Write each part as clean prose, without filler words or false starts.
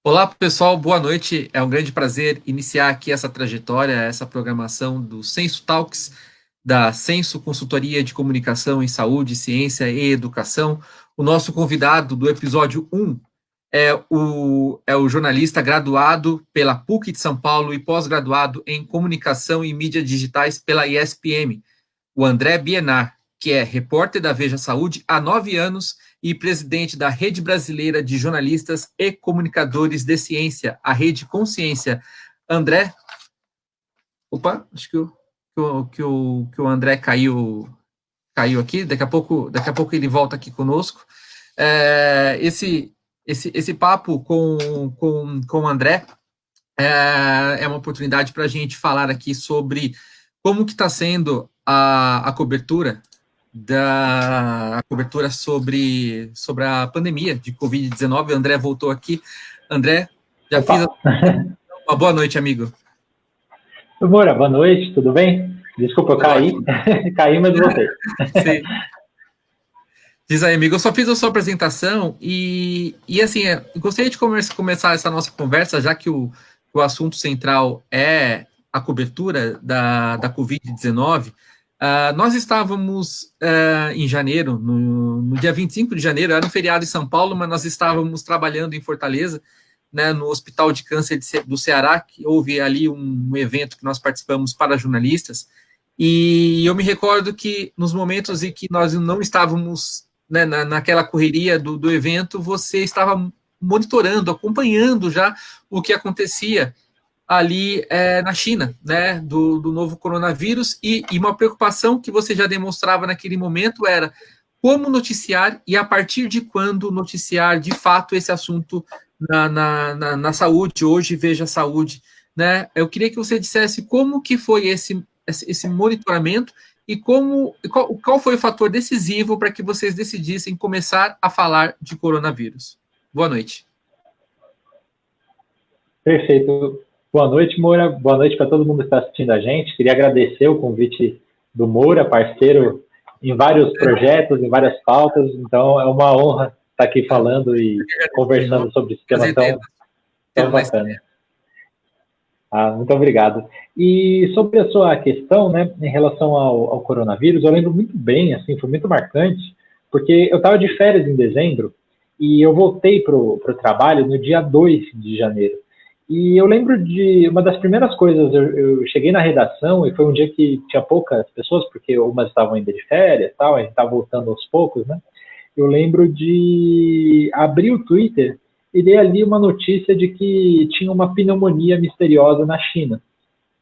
Olá, pessoal, boa noite. É um grande prazer iniciar aqui essa trajetória, essa programação do Censo Talks, da Censo Consultoria de Comunicação em Saúde, Ciência e Educação. O nosso convidado do episódio 1 é o jornalista graduado pela PUC de São Paulo e pós-graduado em Comunicação e Mídias Digitais pela ISPM, o André Bienar, que é repórter da Veja Saúde há 9 anos e presidente da Rede Brasileira de Jornalistas e Comunicadores de Ciência, a Rede Consciência. André, acho que o André caiu aqui, daqui a pouco ele volta aqui conosco. Esse papo com o André é uma oportunidade para a gente falar aqui sobre como que está sendo a cobertura sobre a pandemia de Covid-19. O André voltou aqui. André, já fiz uma boa noite, amigo. Moura, boa noite, tudo bem? Desculpa, eu caí. Caí, mas voltei. Sim. Diz aí, amigo, eu só fiz a sua apresentação e assim, eu gostaria de começar essa nossa conversa, já que o assunto central é a cobertura da Covid-19. Nós estávamos em janeiro, no dia 25 de janeiro, era um feriado em São Paulo, mas nós estávamos trabalhando em Fortaleza, né, no Hospital de Câncer do Ceará, que houve ali um evento que nós participamos para jornalistas, e eu me recordo que nos momentos em que nós não estávamos, né, naquela correria do evento, você estava monitorando, acompanhando já o que acontecia ali na China, né, do novo coronavírus, e uma preocupação que você já demonstrava naquele momento era como noticiar e a partir de quando noticiar de fato esse assunto na saúde. Hoje, Veja Saúde, né? Eu queria que você dissesse como que foi esse monitoramento e qual foi o fator decisivo para que vocês decidissem começar a falar de coronavírus. Boa noite. Perfeito. Boa noite, Moura. Boa noite para todo mundo que está assistindo a gente. Queria agradecer o convite do Moura, parceiro em vários projetos, em várias pautas. Então, é uma honra estar aqui falando e conversando sobre esse tema tão bacana. Muito obrigado. E sobre a sua questão, né, em relação ao coronavírus, eu lembro muito bem, assim, foi muito marcante, porque eu estava de férias em dezembro e eu voltei para o trabalho no dia 2 de janeiro. E eu lembro de uma das primeiras coisas, eu cheguei na redação e foi um dia que tinha poucas pessoas, porque umas estavam ainda de férias, tal, a gente estava voltando aos poucos, né? Eu lembro de abrir o Twitter e ler ali uma notícia de que tinha uma pneumonia misteriosa na China,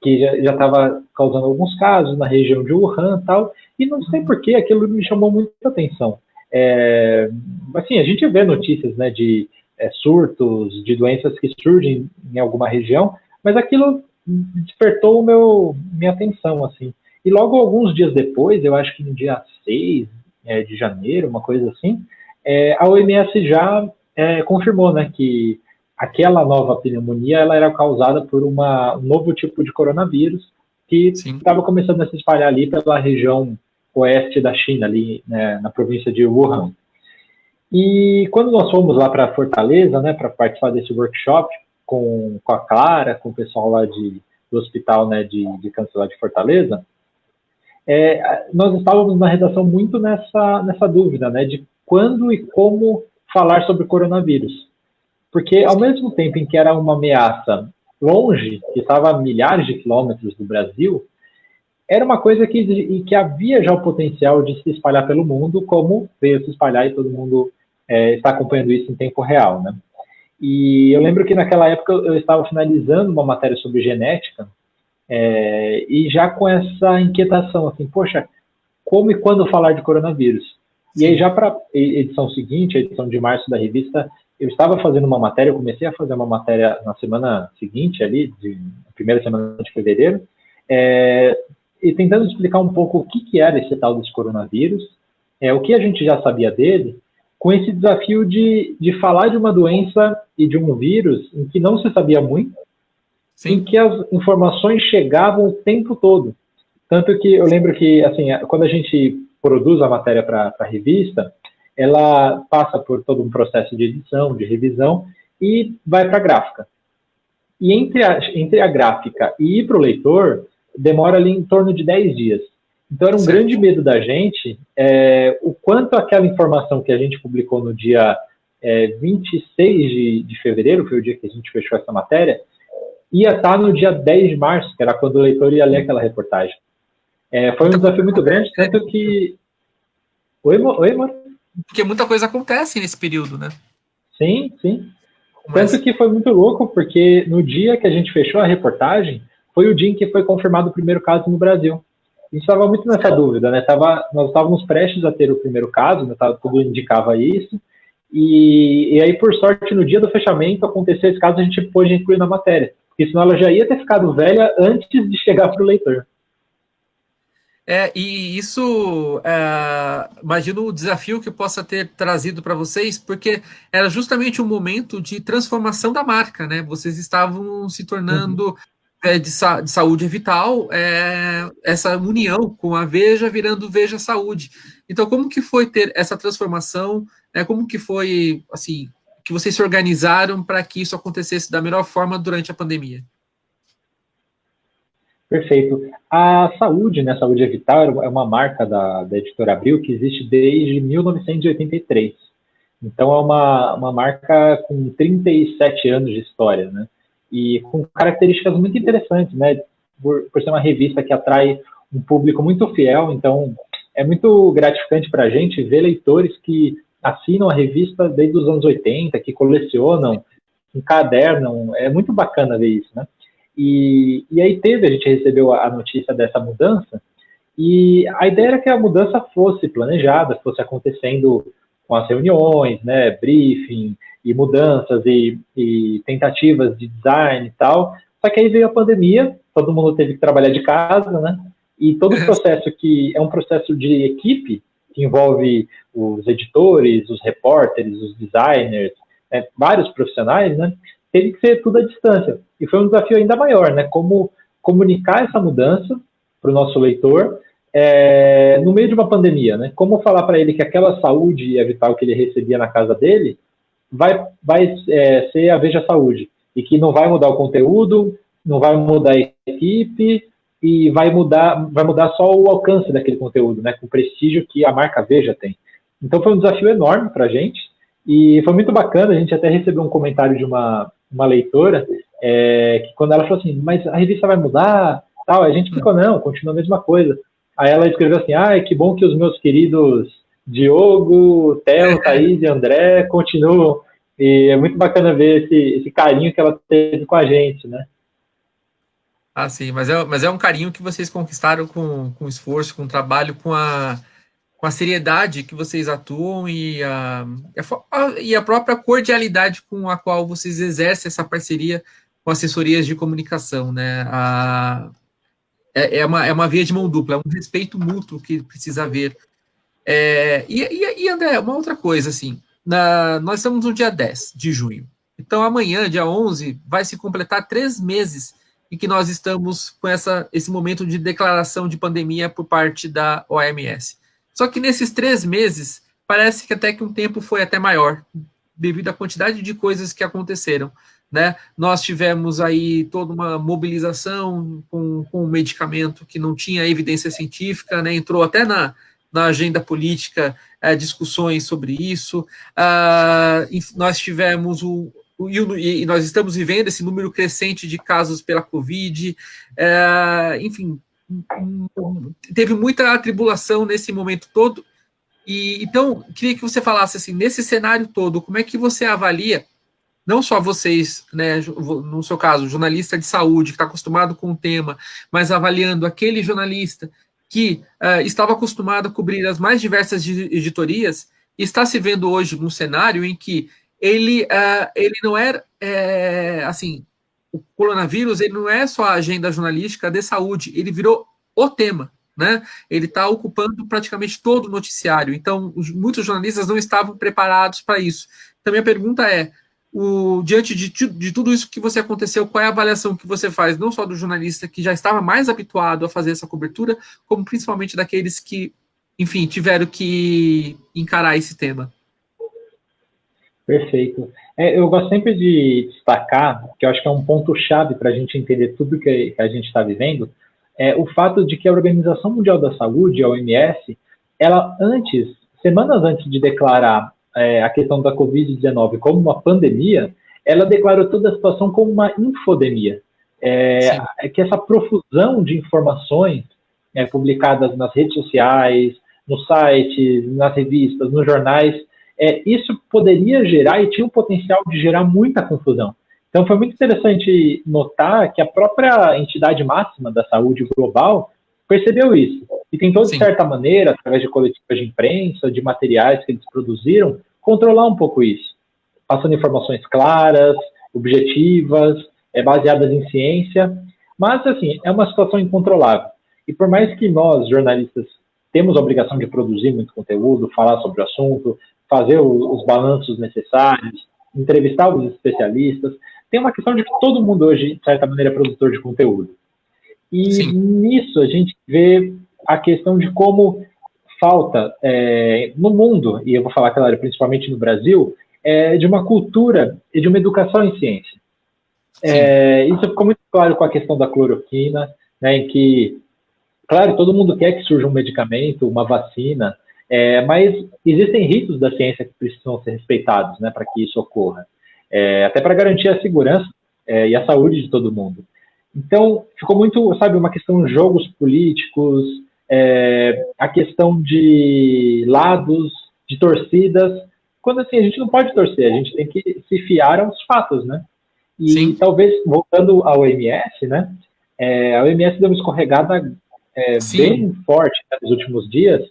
que já estava causando alguns casos na região de Wuhan e tal, e não sei por que aquilo me chamou muita atenção. Assim, a gente vê notícias, né, de surtos, de doenças que surgem em alguma região, mas aquilo despertou minha atenção, assim. E logo alguns dias depois, eu acho que no dia 6 de janeiro, uma coisa assim, a OMS já confirmou, né, que aquela nova pneumonia ela era causada por um novo tipo de coronavírus que estava começando a se espalhar ali pela região oeste da China, ali, né, na província de Wuhan. E quando nós fomos lá para Fortaleza, né, para participar desse workshop com a Clara, com o pessoal lá do hospital, né, de câncer lá de Fortaleza, nós estávamos na redação muito nessa dúvida, né, de quando e como falar sobre coronavírus. Porque ao mesmo tempo em que era uma ameaça longe, que estava a milhares de quilômetros do Brasil, era uma coisa que havia já o potencial de se espalhar pelo mundo, como veio se espalhar e todo mundo está acompanhando isso em tempo real, né? E eu lembro que naquela época eu estava finalizando uma matéria sobre genética e já com essa inquietação, assim, poxa, como e quando falar de coronavírus? Sim. E aí já para a edição seguinte, a edição de março da revista, eu estava fazendo uma matéria, eu comecei a fazer uma matéria na semana seguinte ali, na primeira semana de fevereiro, e tentando explicar um pouco o que era esse tal desse coronavírus, o que a gente já sabia dele, com esse desafio de falar de uma doença e de um vírus em que não se sabia muito, sim, em que as informações chegavam o tempo todo. Tanto que eu lembro que, assim, quando a gente produz a matéria para a revista, ela passa por todo um processo de edição, de revisão, e vai para a gráfica. E entre a gráfica e ir para o leitor, demora ali em torno de 10 dias. Então, era um Certo. grande medo da gente o quanto aquela informação que a gente publicou no dia 26 de fevereiro, foi o dia que a gente fechou essa matéria, ia estar no dia 10 de março, que era quando o leitor ia ler aquela reportagem. Foi um desafio muito grande, tanto que... Oi, amor? Porque muita coisa acontece nesse período, né? Sim, sim. Mas... Tanto que foi muito louco, porque no dia que a gente fechou a reportagem, foi o dia em que foi confirmado o primeiro caso no Brasil. A gente estava muito nessa dúvida, né? Nós estávamos prestes a ter o primeiro caso, né? Tudo indicava isso. E aí, por sorte, no dia do fechamento, aconteceu esse caso, a gente pôde incluir na matéria. Porque senão ela já ia ter ficado velha antes de chegar para o leitor. E isso, imagino o desafio que possa ter trazido para vocês, porque era justamente um momento de transformação da marca, né? Vocês estavam se tornando de saúde vital, essa união com a Veja virando Veja Saúde. Então, como que foi ter essa transformação? Como que foi, assim, que vocês se organizaram para que isso acontecesse da melhor forma durante a pandemia? Perfeito. A Saúde, né, Saúde é Vital, é uma marca da Editora Abril que existe desde 1983. Então, é uma marca com 37 anos de história, né? E com características muito interessantes, né? Por ser uma revista que atrai um público muito fiel, então é muito gratificante para a gente ver leitores que assinam a revista desde os anos 80, que colecionam, encadernam, é muito bacana ver isso, né? E aí a gente recebeu a notícia dessa mudança, e a ideia era que a mudança fosse planejada, fosse acontecendo com as reuniões, né, briefing, e mudanças, e tentativas de design e tal, só que aí veio a pandemia, todo mundo teve que trabalhar de casa, né, e todo o processo que é um processo de equipe, que envolve os editores, os repórteres, os designers, vários profissionais, né, teve que ser tudo à distância. E foi um desafio ainda maior, né? Como comunicar essa mudança para o nosso leitor no meio de uma pandemia, né? Como falar para ele que aquela saúde vital que ele recebia na casa dele vai ser a Veja Saúde e que não vai mudar o conteúdo, não vai mudar a equipe e vai mudar só o alcance daquele conteúdo, né? Com o prestígio que a marca Veja tem. Então foi um desafio enorme para a gente e foi muito bacana. A gente até recebeu um comentário de uma leitora que quando ela falou assim, mas a revista vai mudar, tal, a gente ficou, não, continua a mesma coisa. Aí ela escreveu assim, que bom que os meus queridos Diogo, Theo, Thaís e André continuam, e é muito bacana ver esse carinho que ela teve com a gente, né? Ah, sim, mas é um carinho que vocês conquistaram com esforço, com trabalho, com a seriedade que vocês atuam e a própria cordialidade com a qual vocês exercem essa parceria com assessorias de comunicação, né? É uma via de mão dupla, é um respeito mútuo que precisa haver. E André, uma outra coisa, assim, nós estamos no dia 10 de junho, então amanhã, dia 11, vai se completar 3 meses em que nós estamos com esse momento de declaração de pandemia por parte da OMS. Só que nesses 3 meses, parece que até que um tempo foi até maior, devido à quantidade de coisas que aconteceram, né? Nós tivemos aí toda uma mobilização com um medicamento que não tinha evidência científica, né? Entrou até na agenda política discussões sobre isso. Nós tivemos e nós estamos vivendo esse número crescente de casos pela Covid. Enfim, teve muita atribulação nesse momento todo. Então, queria que você falasse assim, nesse cenário todo, como é que você avalia, não só vocês, né, no seu caso, jornalista de saúde, que está acostumado com o tema, mas avaliando aquele jornalista que estava acostumado a cobrir as mais diversas editorias, e está se vendo hoje num cenário em que ele não era, assim, o coronavírus, ele não é só a agenda jornalística de saúde, ele virou o tema, né? Ele está ocupando praticamente todo o noticiário, então muitos jornalistas não estavam preparados para isso. Então, minha pergunta é, diante de tudo isso que você aconteceu, qual é a avaliação que você faz, não só do jornalista que já estava mais habituado a fazer essa cobertura, como principalmente daqueles que, enfim, tiveram que encarar esse tema? Perfeito. Eu gosto sempre de destacar, que eu acho que é um ponto-chave para a gente entender tudo que a gente está vivendo, é o fato de que a Organização Mundial da Saúde, a OMS, ela antes, semanas antes de declarar a questão da Covid-19 como uma pandemia, ela declarou toda a situação como uma infodemia. Sim, É que essa profusão de informações publicadas nas redes sociais, nos sites, nas revistas, nos jornais, isso poderia gerar e tinha o potencial de gerar muita confusão. Então, foi muito interessante notar que a própria entidade máxima da saúde global percebeu isso e tentou, de sim. certa maneira, através de coletivas de imprensa, de materiais que eles produziram, controlar um pouco isso, passando informações claras, objetivas, baseadas em ciência. Mas, assim, é uma situação incontrolável. E por mais que nós, jornalistas, temos a obrigação de produzir muito conteúdo, falar sobre o assunto, fazer os balanços necessários, entrevistar os especialistas, tem uma questão de que todo mundo hoje, de certa maneira, é produtor de conteúdo. E Sim, nisso a gente vê a questão de como falta no mundo, e eu vou falar, claro, principalmente no Brasil, de uma cultura e de uma educação em ciência. sim, Isso ficou muito claro com a questão da cloroquina, né, em que, claro, todo mundo quer que surja um medicamento, uma vacina, mas existem ritos da ciência que precisam ser respeitados, né, para que isso ocorra. Até para garantir a segurança e a saúde de todo mundo. Então, ficou muito, sabe, uma questão de jogos políticos, a questão de lados, de torcidas, quando assim, a gente não pode torcer, a gente tem que se fiar aos fatos, né? E sim, talvez, voltando ao OMS, né, a OMS deu uma escorregada sim, bem forte, né, nos últimos dias,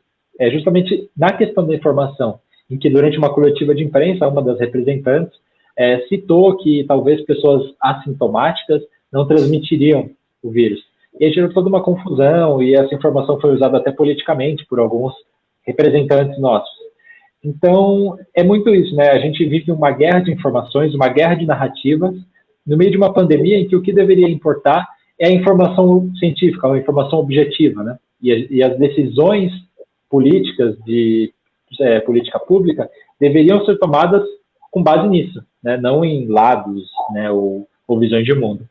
justamente na questão da informação, em que durante uma coletiva de imprensa, uma das representantes citou que talvez pessoas assintomáticas não transmitiriam o vírus. E aí gerou toda uma confusão e essa informação foi usada até politicamente por alguns representantes nossos. Então, é muito isso, né? A gente vive uma guerra de informações, uma guerra de narrativas, no meio de uma pandemia em que o que deveria importar é a informação científica, a informação objetiva, né? E as decisões políticas de política pública deveriam ser tomadas com base nisso, né? Não em lados, né? Ou visões de mundo.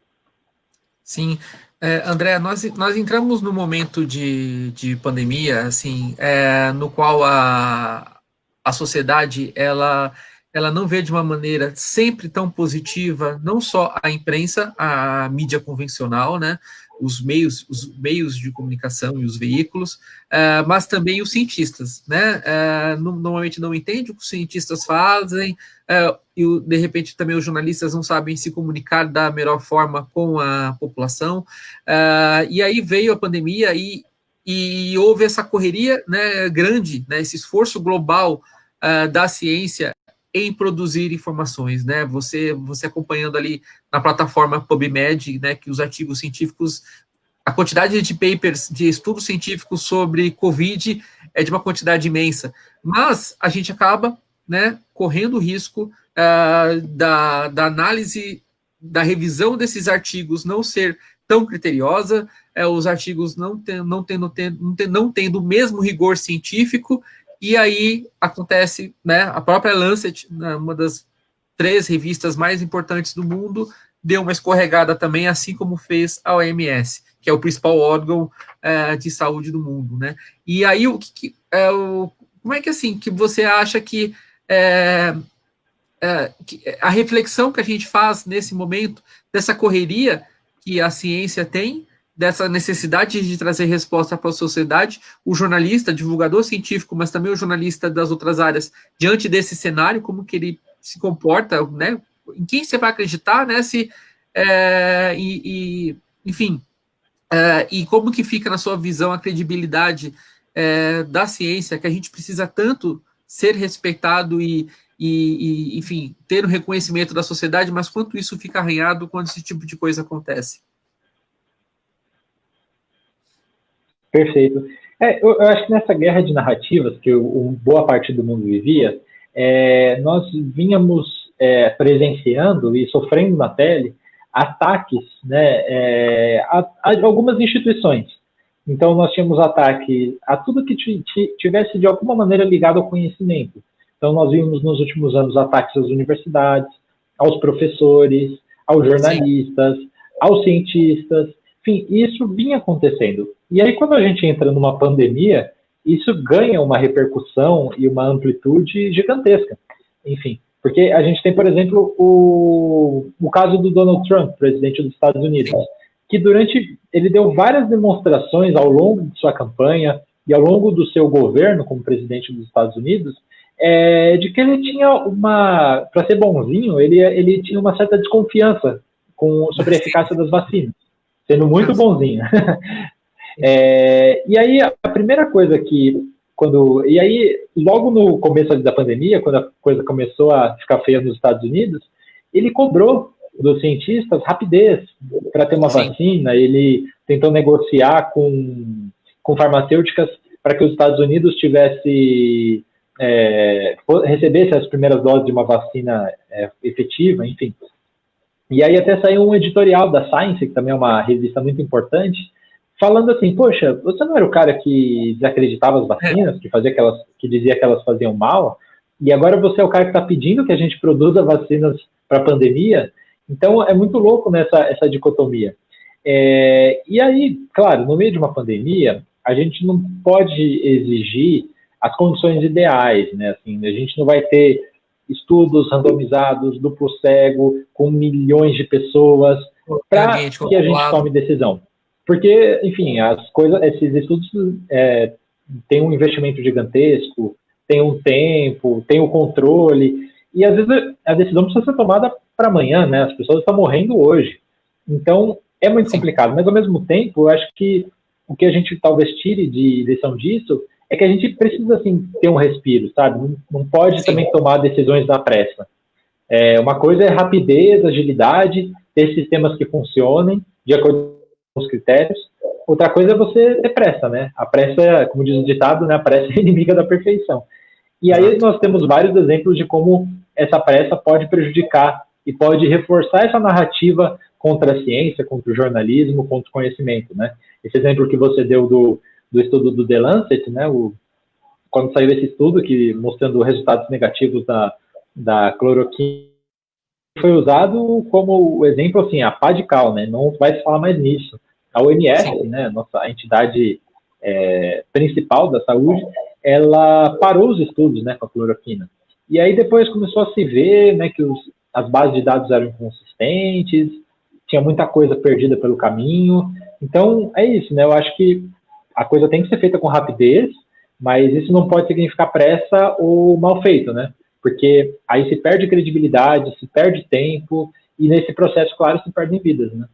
sim. André, nós entramos no momento de pandemia, assim, no qual a sociedade ela não vê de uma maneira sempre tão positiva, não só a imprensa, a mídia convencional, né, os meios de comunicação e os veículos, mas também os cientistas, né, normalmente não entende o que os cientistas fazem, e de repente também os jornalistas não sabem se comunicar da melhor forma com a população, e aí veio a pandemia e houve essa correria, né, grande, né, esse esforço global da ciência em produzir informações, né? Você acompanhando ali na plataforma PubMed, né, que os artigos científicos, a quantidade de papers, de estudos científicos sobre COVID é de uma quantidade imensa, mas a gente acaba, né, correndo o risco da análise, da revisão desses artigos não ser tão criteriosa, os artigos não tendo o mesmo rigor científico, e aí acontece, né, a própria Lancet, né, uma das 3 revistas mais importantes do mundo, deu uma escorregada também, assim como fez a OMS, que é o principal órgão de saúde do mundo, né? E aí, como é que assim que você acha que a reflexão que a gente faz nesse momento dessa correria que a ciência tem, dessa necessidade de trazer resposta para a sociedade, o jornalista, divulgador científico, mas também o jornalista das outras áreas, diante desse cenário, como que ele se comporta, né? Em quem você vai acreditar, né? Enfim, e como que fica na sua visão a credibilidade da ciência, que a gente precisa tanto ser respeitado enfim, ter o reconhecimento da sociedade, mas quanto isso fica arranhado quando esse tipo de coisa acontece? Perfeito. Eu acho que nessa guerra de narrativas que boa parte do mundo vivia, nós vínhamos presenciando e sofrendo na pele ataques, né, a algumas instituições. Então, nós tínhamos ataque a tudo que tivesse de alguma maneira ligado ao conhecimento. Então, nós vimos nos últimos anos ataques às universidades, aos professores, aos jornalistas, aos cientistas, enfim, isso vinha acontecendo. E aí, quando a gente entra numa pandemia, isso ganha uma repercussão e uma amplitude gigantesca. Enfim, porque a gente tem, por exemplo, o caso do Donald Trump, presidente dos Estados Unidos, que ele deu várias demonstrações ao longo de sua campanha e ao longo do seu governo como presidente dos Estados Unidos, de que ele tinha para ser bonzinho, ele tinha uma certa desconfiança sobre a eficácia das vacinas, sendo muito bonzinho. E aí, a primeira coisa e aí, logo no começo da pandemia, quando a coisa começou a ficar feia nos Estados Unidos, ele cobrou dos cientistas rapidez para ter uma vacina, ele tentou negociar com farmacêuticas para que os Estados Unidos recebesse as primeiras doses de uma vacina efetiva, enfim. E aí até saiu um editorial da Science, que também é uma revista muito importante, falando assim, poxa, você não era o cara que desacreditava as vacinas, que dizia que elas faziam mal, e agora você é o cara que está pedindo que a gente produza vacinas para a pandemia? Então é muito louco essa dicotomia. E aí, claro, no meio de uma pandemia, a gente não pode exigir as condições ideais, né? Assim, a gente não vai ter estudos randomizados, duplo cego, com milhões de pessoas, para que a gente tome decisão. Porque, enfim, esses estudos têm um investimento gigantesco, tem um tempo, tem o controle, e às vezes a decisão precisa ser tomada para amanhã, né? As pessoas estão morrendo hoje. Então, é muito complicado, mas ao mesmo tempo, eu acho que o que a gente talvez tire de lição disso é que a gente precisa, assim, ter um respiro, sabe? Não pode também tomar decisões na pressa. Uma coisa é rapidez, agilidade, ter sistemas que funcionem de acordo com os critérios. Outra coisa é você ter pressa, né? A pressa, como diz o ditado, né? A pressa é inimiga da perfeição. E aí nós temos vários exemplos de como essa pressa pode prejudicar e pode reforçar essa narrativa contra a ciência, contra o jornalismo, contra o conhecimento, né? Esse exemplo que você deu do estudo do The Lancet, né? Quando saiu esse estudo mostrando resultados negativos da cloroquina, foi usado como exemplo, assim, a pá de cal, né? Não vai se falar mais nisso. A OMS, né? A entidade principal da saúde, ela parou os estudos, né, com a cloroquina. E aí depois começou a se ver, né, que as bases de dados eram inconsistentes, tinha muita coisa perdida pelo caminho. Então, é isso, né? Eu acho que a coisa tem que ser feita com rapidez, mas isso não pode significar pressa ou mal feito, né? Porque aí se perde credibilidade, se perde tempo, e nesse processo, claro, se perdem vidas, né?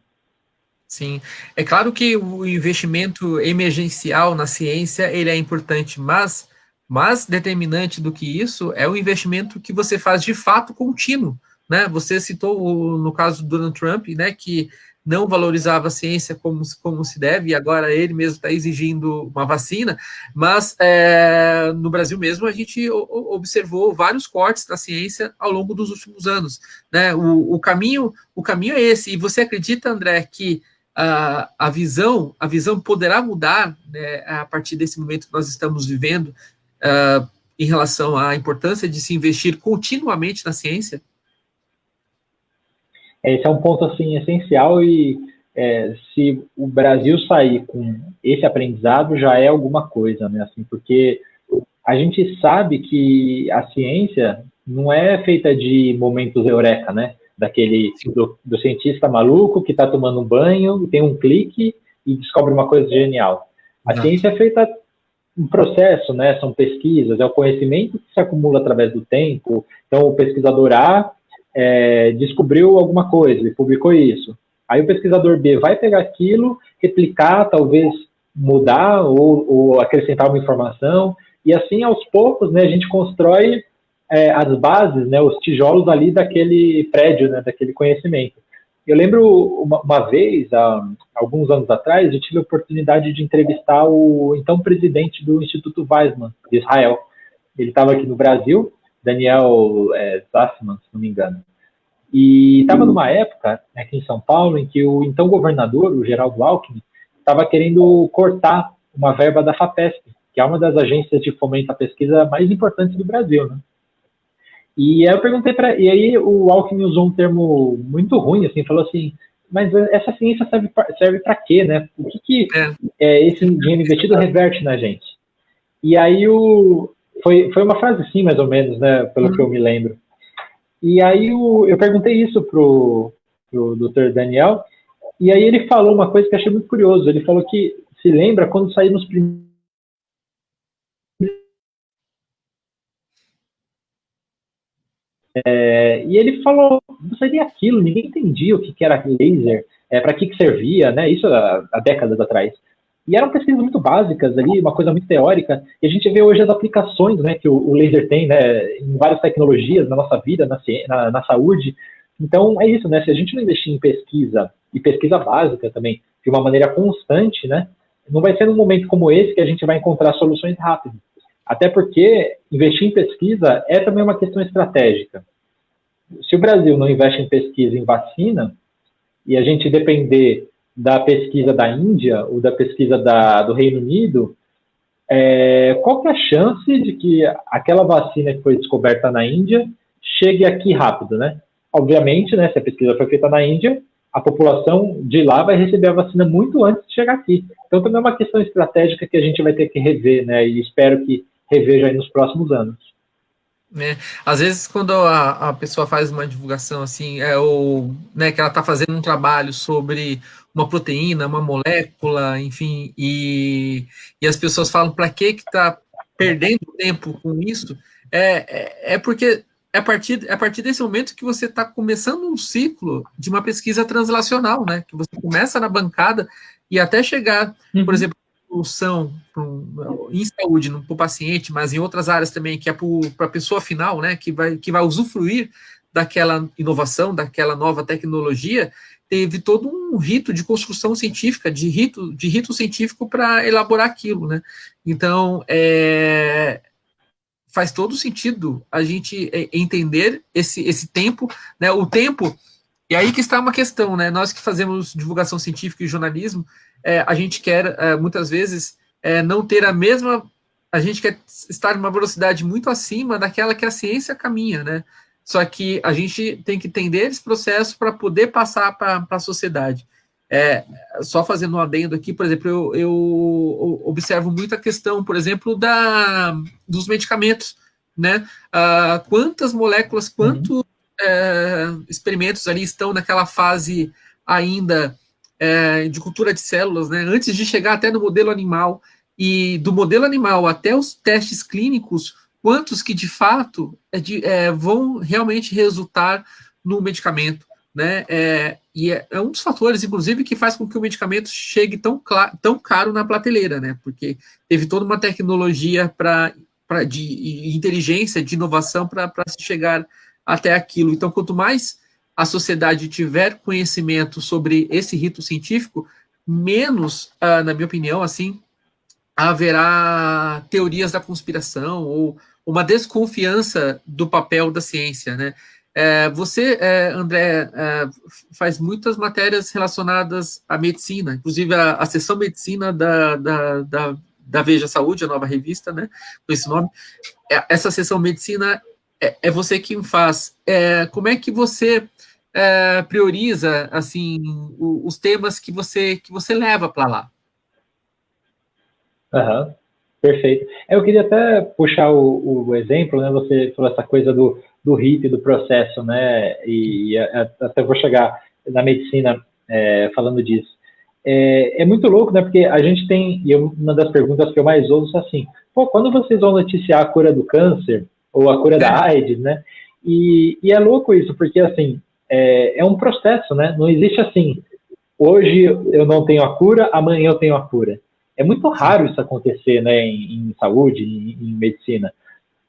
Sim, é claro que o investimento emergencial na ciência, ele é importante, mas mais determinante do que isso é o investimento que você faz de fato contínuo, né? Você citou no caso do Donald Trump, né, que não valorizava a ciência como se deve, e agora ele mesmo está exigindo uma vacina, mas no Brasil mesmo a gente observou vários cortes da ciência ao longo dos últimos anos, né? O caminho é esse, e você acredita, André, que a visão poderá mudar, né, a partir desse momento que nós estamos vivendo, em relação à importância de se investir continuamente na ciência? Esse é um ponto, assim, essencial, e se o Brasil sair com esse aprendizado, já é alguma coisa, né? Assim, porque a gente sabe que a ciência não é feita de momentos eureka, né? Do cientista maluco que está tomando um banho, tem um clique e descobre uma coisa genial. A ciência é feita um processo, né? São pesquisas, é o conhecimento que se acumula através do tempo. Então, o pesquisador A descobriu alguma coisa e publicou isso. Aí o pesquisador B vai pegar aquilo, replicar, talvez mudar ou acrescentar uma informação, e assim, aos poucos, né, a gente constrói as bases, né, os tijolos ali daquele prédio, né, daquele conhecimento. Eu lembro uma vez, há alguns anos atrás, eu tive a oportunidade de entrevistar o então presidente do Instituto Weizmann, de Israel. Ele estava aqui no Brasil, Daniel Zassman, se não me engano. E estava numa época, aqui em São Paulo, em que o então governador, o Geraldo Alckmin, estava querendo cortar uma verba da FAPESP, que é uma das agências de fomento à pesquisa mais importantes do Brasil, né? E aí eu perguntei para, e aí o Alckmin usou um termo muito ruim, assim, falou assim, mas essa ciência serve para quê, né? O que esse dinheiro investido reverte na gente? E aí foi uma frase assim, mais ou menos, né, pelo que eu me lembro. E aí eu perguntei isso pro Dr. Daniel, e aí ele falou uma coisa que eu achei muito curioso. Ele falou que se lembra quando saímos primeiros. E ele falou, não seria aquilo, ninguém entendia o que era laser, para que servia, né? Isso há décadas atrás. E eram pesquisas muito básicas ali, uma coisa muito teórica, e a gente vê hoje as aplicações, né, que o laser tem, né, em várias tecnologias na nossa vida, na saúde. Então, é isso, né, se a gente não investir em pesquisa, e pesquisa básica também, de uma maneira constante, né, não vai ser num momento como esse que a gente vai encontrar soluções rápidas. Até porque investir em pesquisa é também uma questão estratégica. Se o Brasil não investe em pesquisa em vacina, e a gente depender da pesquisa da Índia ou da pesquisa do Reino Unido, qual que é a chance de que aquela vacina que foi descoberta na Índia chegue aqui rápido, né? Obviamente, né, se a pesquisa foi feita na Índia, a população de lá vai receber a vacina muito antes de chegar aqui. Então também é uma questão estratégica que a gente vai ter que rever, né? E espero que reveja aí nos próximos anos. Às vezes, quando a pessoa faz uma divulgação assim, né, que ela está fazendo um trabalho sobre uma proteína, uma molécula, enfim, e as pessoas falam para que está perdendo tempo com isso, é porque é a partir desse momento que você está começando um ciclo de uma pesquisa translacional, né? Que você começa na bancada e até chegar, por exemplo, solução em saúde para o paciente, mas em outras áreas também, que é para a pessoa final, né, que vai usufruir daquela inovação, daquela nova tecnologia, teve todo um rito de construção científica, de rito científico para elaborar aquilo, né? Então, faz todo sentido a gente entender esse tempo, né? O tempo, e aí que está uma questão, né? Nós que fazemos divulgação científica e jornalismo, a gente quer, muitas vezes, não ter a mesma. A gente quer estar numa velocidade muito acima daquela que a ciência caminha, né? Só que a gente tem que entender esse processo para poder passar para a sociedade. Só fazendo um adendo aqui, por exemplo, eu observo muito a questão, por exemplo, dos medicamentos, né? Quantas moléculas, quantos experimentos ali estão naquela fase ainda de cultura de células, né? Antes de chegar até no modelo animal, e do modelo animal até os testes clínicos, quantos que de fato vão realmente resultar no medicamento, né? E é um dos fatores, inclusive, que faz com que o medicamento chegue tão caro na prateleira, né? Porque teve toda uma tecnologia de inteligência, de inovação para se chegar até aquilo. Então, quanto mais a sociedade tiver conhecimento sobre esse rito científico, menos, na minha opinião, assim, haverá teorias da conspiração ou uma desconfiança do papel da ciência, né? Você, André, faz muitas matérias relacionadas à medicina, inclusive a seção medicina da Veja Saúde, a nova revista, né, com esse nome. Essa seção medicina é você quem faz. Como é que você prioriza assim os temas que você leva para lá? Uhum, perfeito. Eu queria até puxar o exemplo, né? Você falou essa coisa do rito e do processo, né? E até vou chegar na medicina falando disso. É muito louco, né? Porque a gente tem, e uma das perguntas que eu mais ouço é assim, pô, quando vocês vão noticiar a cura do câncer ou a cura da AIDS, né? E é louco isso, porque assim, é um processo, né? Não existe assim, hoje eu não tenho a cura, amanhã eu tenho a cura. É muito raro isso acontecer, né, em saúde, em medicina.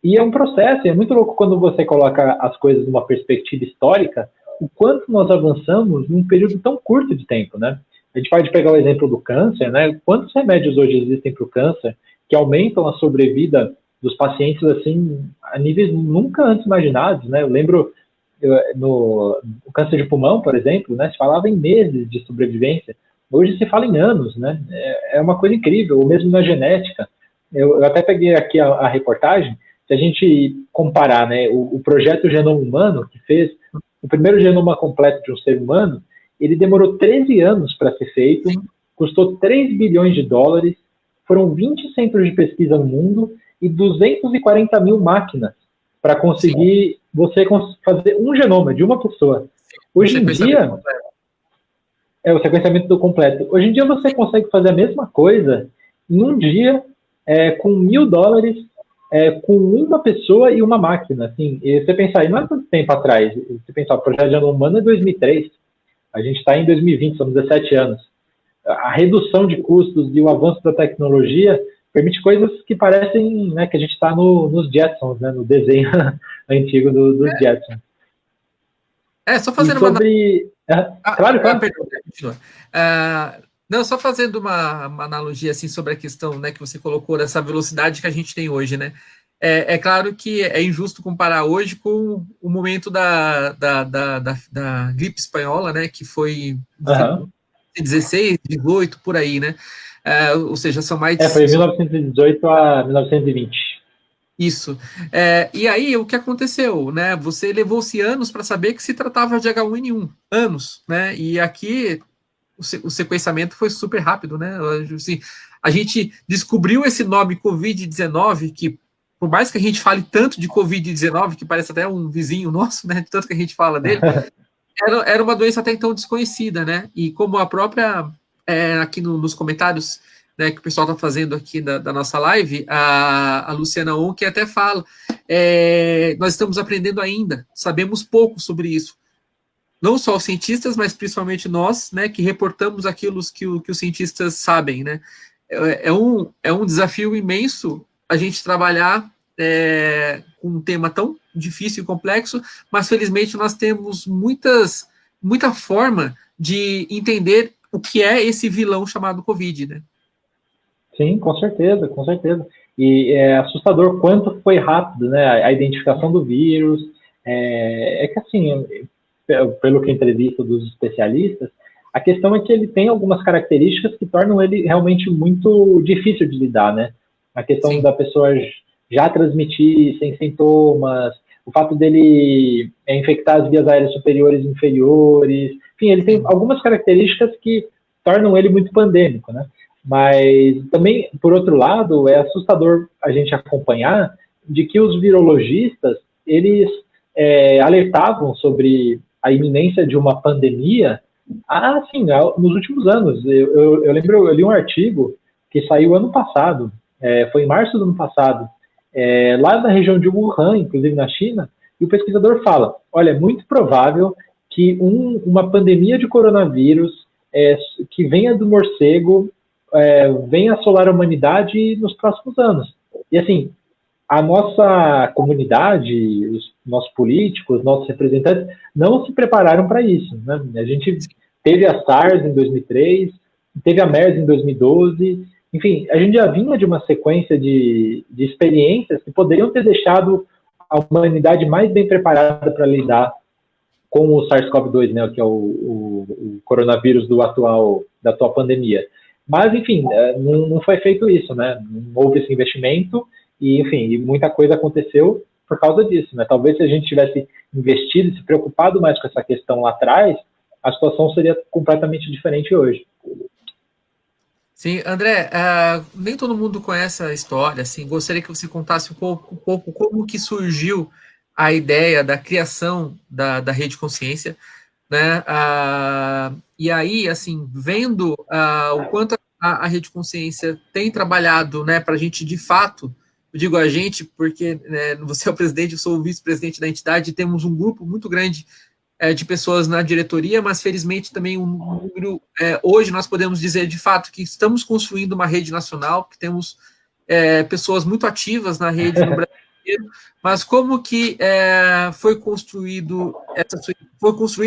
E é um processo, é muito louco quando você coloca as coisas numa perspectiva histórica, o quanto nós avançamos num período tão curto de tempo, né? A gente pode pegar o exemplo do câncer, né? Quantos remédios hoje existem para o câncer que aumentam a sobrevida dos pacientes, assim, a níveis nunca antes imaginados, né? Eu lembro no câncer de pulmão, por exemplo, né? Se falava em meses de sobrevivência. Hoje se fala em anos, né? É uma coisa incrível, ou mesmo na genética. Eu até peguei aqui a reportagem, se a gente comparar, né, o projeto Genoma Humano, que fez o primeiro genoma completo de um ser humano, ele demorou 13 anos para ser feito, custou 3 bilhões de dólares, foram 20 centros de pesquisa no mundo e 240 mil máquinas para conseguir você fazer um genoma de uma pessoa. Hoje em dia, o sequenciamento do completo. Hoje em dia você consegue fazer a mesma coisa em um dia, com $1.000, com uma pessoa e uma máquina. Assim, e você pensar, e não é tanto tempo atrás, você pensar, o projeto de genoma humano é 2003, a gente está em 2020, são 17 anos. A redução de custos e o avanço da tecnologia permite coisas que parecem, né, que a gente está nos Jetsons, né, no desenho antigo dos Jetsons. Só fazendo sobre... Claro. Perdão, continua. Não, só fazendo uma analogia assim sobre a questão, né, que você colocou dessa velocidade que a gente tem hoje, né? É claro que é injusto comparar hoje com o momento da gripe espanhola, né, que foi 16, 18, por aí, né? Ou seja, são mais... foi 1918 a 1920. Isso. E aí, o que aconteceu, né? Você levou-se anos para saber que se tratava de H1N1. Anos, né? E aqui o sequenciamento foi super rápido, né? Assim, a gente descobriu esse nome Covid-19, que por mais que a gente fale tanto de Covid-19, que parece até um vizinho nosso, né? De tanto que a gente fala dele, era uma doença até então desconhecida, né? E como a própria, aqui nos comentários, né, que o pessoal está fazendo aqui da nossa live, a Luciana Onque até fala, nós estamos aprendendo ainda, sabemos pouco sobre isso. Não só os cientistas, mas principalmente nós, né, que reportamos aquilo que os cientistas sabem, né? É um desafio imenso a gente trabalhar com um tema tão difícil e complexo, mas felizmente nós temos muita forma de entender o que é esse vilão chamado Covid, né? Sim, com certeza, com certeza. E é assustador quanto foi rápido, né, a identificação do vírus. Que assim, pelo que entrevisto dos especialistas, a questão é que ele tem algumas características que tornam ele realmente muito difícil de lidar, né? A questão da pessoa já transmitir sem sintomas, o fato dele infectar as vias aéreas superiores e inferiores, enfim, ele tem algumas características que tornam ele muito pandêmico, né? Mas também, por outro lado, é assustador a gente acompanhar de que os virologistas, eles alertavam sobre a iminência de uma pandemia, assim, nos últimos anos. Eu lembro, eu li um artigo que saiu ano passado, foi em março do ano passado, lá na região de Wuhan, inclusive na China, e o pesquisador fala, olha, é muito provável que uma pandemia de coronavírus que venha do morcego venha assolar a humanidade nos próximos anos. E assim, a nossa comunidade, os nossos políticos, os nossos representantes, não se prepararam para isso, né? A gente teve a SARS em 2003, teve a MERS em 2012, enfim, a gente já vinha de uma sequência de experiências que poderiam ter deixado a humanidade mais bem preparada para lidar com o SARS-CoV-2, né, que é o coronavírus da atual pandemia. Mas, enfim, não foi feito isso, né? Não houve esse investimento e, enfim, muita coisa aconteceu por causa disso, né? Talvez se a gente tivesse investido e se preocupado mais com essa questão lá atrás, a situação seria completamente diferente hoje. Sim, André, nem todo mundo conhece a história, assim, gostaria que você contasse um pouco como que surgiu a ideia da criação da Rede Consciência, né? E aí, assim, vendo o quanto a Rede Consciência tem trabalhado, né, para a gente, de fato, eu digo a gente, porque né, você é o presidente, eu sou o vice-presidente da entidade, e temos um grupo muito grande de pessoas na diretoria, mas felizmente também um número, hoje nós podemos dizer de fato que estamos construindo uma rede nacional, que temos pessoas muito ativas na rede no Brasil inteiro, mas como que foi construída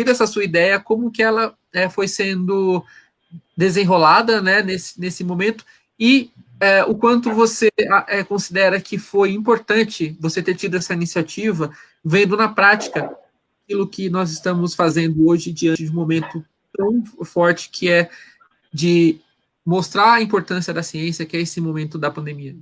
essa sua ideia, como que ela foi sendo desenrolada, né, nesse momento, e o quanto você considera que foi importante você ter tido essa iniciativa, vendo na prática aquilo que nós estamos fazendo hoje diante de um momento tão forte que é de mostrar a importância da ciência, que é esse momento da pandemia.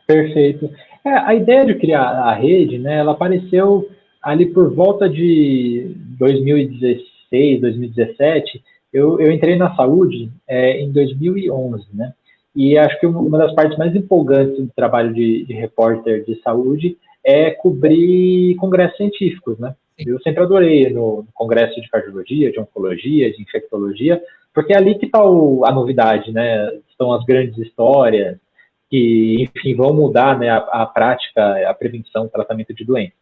Perfeito. A ideia de criar a rede, né, ela apareceu ali por volta de 2016, 2017. Eu entrei na saúde em 2011, né? E acho que uma das partes mais empolgantes do trabalho de repórter de saúde é cobrir congressos científicos, né? Eu sempre adorei no congresso de cardiologia, de oncologia, de infectologia, porque é ali que está a novidade, né? Estão as grandes histórias, que, enfim, vão mudar, né, a prática, a prevenção, o tratamento de doenças.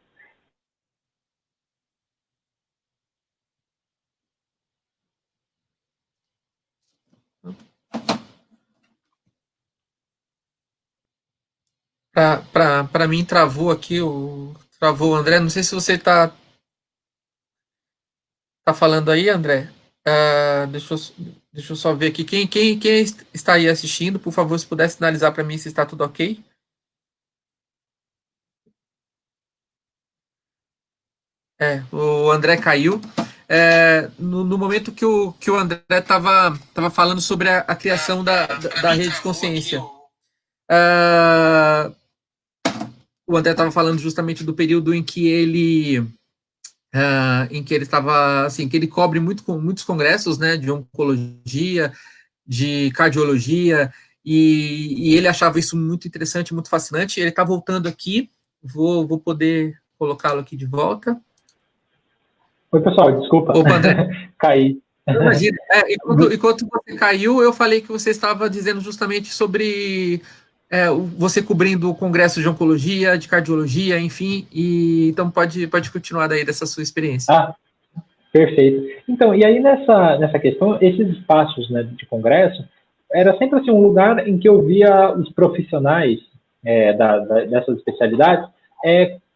Para mim, travou aqui, travou o André. Não sei se você tá falando aí, André. Deixa eu só ver aqui. Quem está aí assistindo, por favor, se puder sinalizar para mim se está tudo ok. O André caiu. No momento que o André estava falando sobre a criação da rede de consciência. O André estava falando justamente do período em que ele estava, assim, que ele cobre muitos congressos, né, de oncologia, de cardiologia, e ele achava isso muito interessante, muito fascinante. Ele está voltando aqui, vou poder colocá-lo aqui de volta. Oi, pessoal, desculpa. Opa, André. Caí. Imagina, enquanto você caiu, eu falei que você estava dizendo justamente sobre você cobrindo o congresso de oncologia, de cardiologia, enfim, e então pode continuar daí dessa sua experiência. Perfeito. Então, e aí nessa questão, esses espaços, né, de congresso, era sempre assim, um lugar em que eu via os profissionais dessas especialidades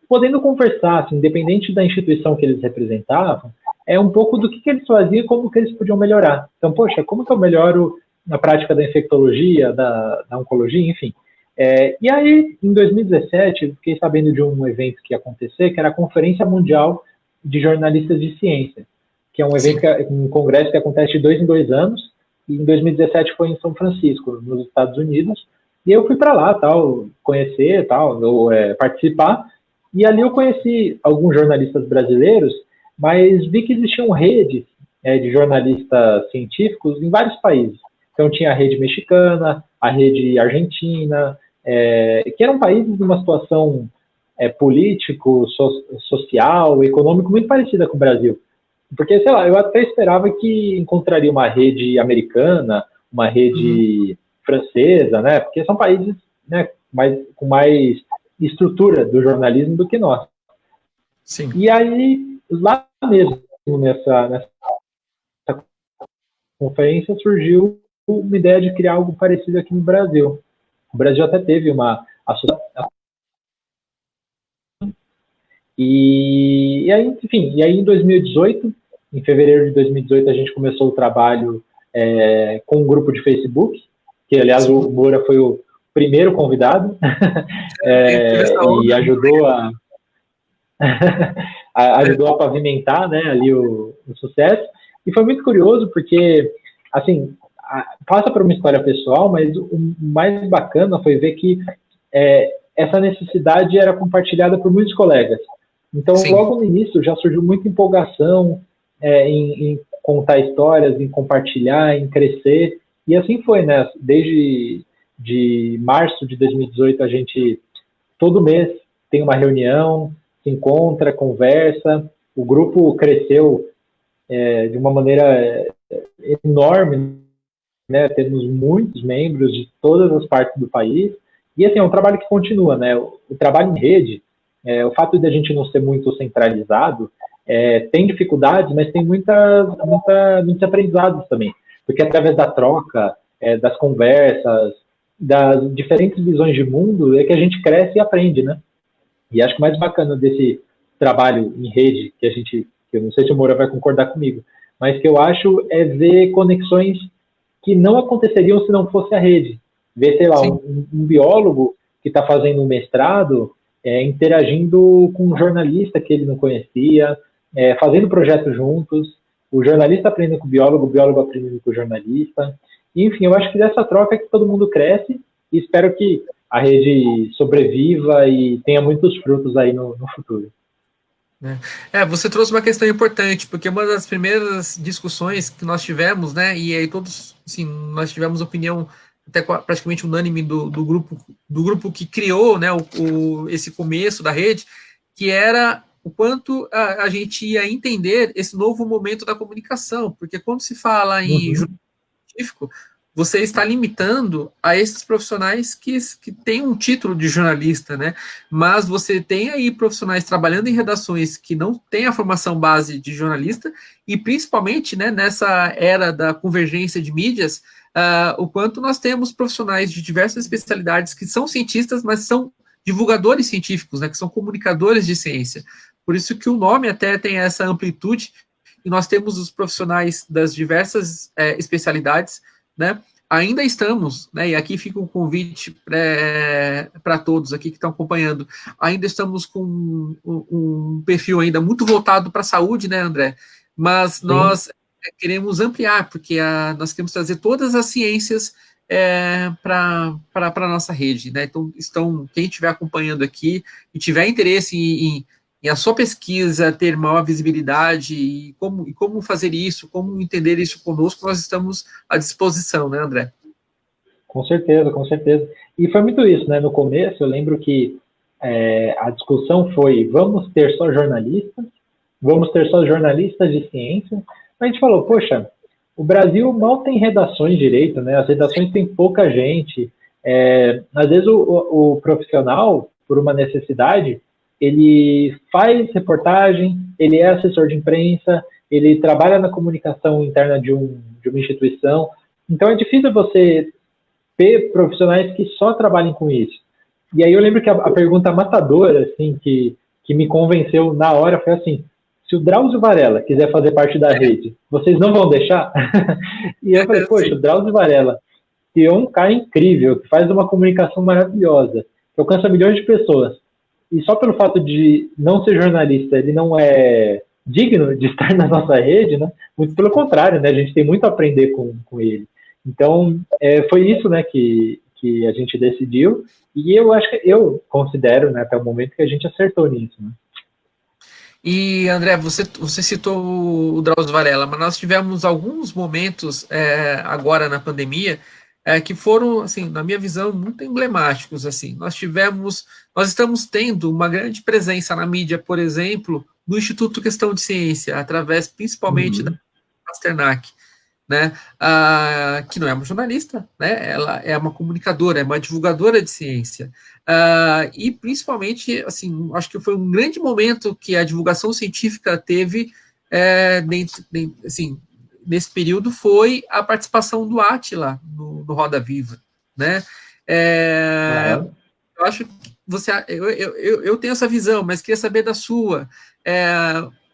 podendo conversar, assim, independente da instituição que eles representavam, um pouco do que eles faziam e como que eles podiam melhorar. Então, poxa, como que eu melhoro na prática da infectologia, da oncologia, enfim. E aí, em 2017, eu fiquei sabendo de um evento que ia acontecer, que era a Conferência Mundial de Jornalistas de Ciência, que é um evento, um congresso que acontece de 2 em 2 anos, e em 2017 foi em São Francisco, nos Estados Unidos, e eu fui para lá, tal, conhecer, tal, participar, e ali eu conheci alguns jornalistas brasileiros, mas vi que existiam redes de jornalistas científicos em vários países. Então tinha a rede mexicana, a rede argentina, que eram países numa situação político, social, econômico muito parecida com o Brasil. Porque, sei lá, eu até esperava que encontraria uma rede americana, uma rede francesa, né? Porque são países, né, com mais estrutura do jornalismo do que nós. Sim. E aí, lá mesmo, nessa conferência, surgiu uma ideia de criar algo parecido aqui no Brasil. O Brasil até teve uma associação. E aí, enfim, e aí em 2018, em fevereiro de 2018, a gente começou o trabalho com um grupo de Facebook, que, aliás, o Moura foi o primeiro convidado, e ajudou ajudou a pavimentar, né, ali o sucesso. E foi muito curioso porque, assim, passa por uma história pessoal, mas o mais bacana foi ver que essa necessidade era compartilhada por muitos colegas. Então, logo no início, já surgiu muita empolgação em contar histórias, em compartilhar, em crescer. E assim foi, né? Desde de março de 2018, a gente, todo mês, tem uma reunião, se encontra, conversa. O grupo cresceu de uma maneira enorme, né? Temos muitos membros de todas as partes do país. E, assim, é um trabalho que continua, né? O trabalho em rede, o fato de a gente não ser muito centralizado, tem dificuldades, mas tem muitos aprendizados também. Porque através da troca, das conversas, das diferentes visões de mundo, é que a gente cresce e aprende, né? E acho que o mais bacana desse trabalho em rede, que eu não sei se o Moura vai concordar comigo, mas que eu acho é ver conexões que não aconteceriam se não fosse a rede. Ver, sei lá, um biólogo que está fazendo um mestrado interagindo com um jornalista que ele não conhecia, fazendo projetos juntos, o jornalista aprendendo com o biólogo aprendendo com o jornalista. E, enfim, eu acho que dessa troca é que todo mundo cresce e espero que a rede sobreviva e tenha muitos frutos aí no futuro. Você trouxe uma questão importante, porque uma das primeiras discussões que nós tivemos, né, e aí todos, assim, nós tivemos opinião até praticamente unânime do grupo que criou, né, esse começo da rede, que era o quanto a gente ia entender esse novo momento da comunicação, porque quando se fala em jornalismo científico, você está limitando a esses profissionais que têm um título de jornalista, né? Mas você tem aí profissionais trabalhando em redações que não têm a formação base de jornalista, e principalmente, né, nessa era da convergência de mídias, o quanto nós temos profissionais de diversas especialidades que são cientistas, mas são divulgadores científicos, né, que são comunicadores de ciência. Por isso que o nome até tem essa amplitude, e nós temos os profissionais das diversas especialidades, né? Ainda estamos, né, e aqui fica um convite para todos aqui que estão acompanhando, ainda estamos com um perfil ainda muito voltado para a saúde, né, André? Mas nós queremos ampliar, porque nós queremos trazer todas as ciências para a nossa rede, né? Então, quem estiver acompanhando aqui e tiver interesse em a sua pesquisa ter maior visibilidade e como fazer isso, como entender isso conosco, nós estamos à disposição, né, André? Com certeza, com certeza. E foi muito isso, né? No começo, eu lembro que a discussão foi: vamos ter só jornalistas? Vamos ter só jornalistas de ciência? A gente falou: poxa, o Brasil mal tem redações direito, né? As redações têm pouca gente. Às vezes o profissional, por uma necessidade, ele faz reportagem, ele é assessor de imprensa, ele trabalha na comunicação interna de uma instituição. Então é difícil você ter profissionais que só trabalhem com isso. E aí eu lembro que a pergunta matadora, assim, que me convenceu na hora foi assim: se o Drauzio Varela quiser fazer parte da rede, vocês não vão deixar? E eu falei: poxa, o Drauzio Varela, que é um cara incrível, que faz uma comunicação maravilhosa, que alcança milhões de pessoas, e só pelo fato de não ser jornalista, ele não é digno de estar na nossa rede, né? Muito pelo contrário, né? A gente tem muito a aprender com ele. Então, foi isso, né, que a gente decidiu, e eu considero, né, até o momento, que a gente acertou nisso, né? E, André, você citou o Drauzio Varela, mas nós tivemos alguns momentos agora na pandemia que foram, assim, na minha visão, muito emblemáticos. Assim, nós estamos tendo uma grande presença na mídia, por exemplo, do Instituto Questão de Ciência, através principalmente da Pasternak, né, que não é uma jornalista, né, ela é uma comunicadora, é uma divulgadora de ciência, e principalmente, assim, acho que foi um grande momento que a divulgação científica teve assim, nesse período, foi a participação do Átila no Roda Viva, né, eu acho que eu tenho essa visão, mas queria saber da sua.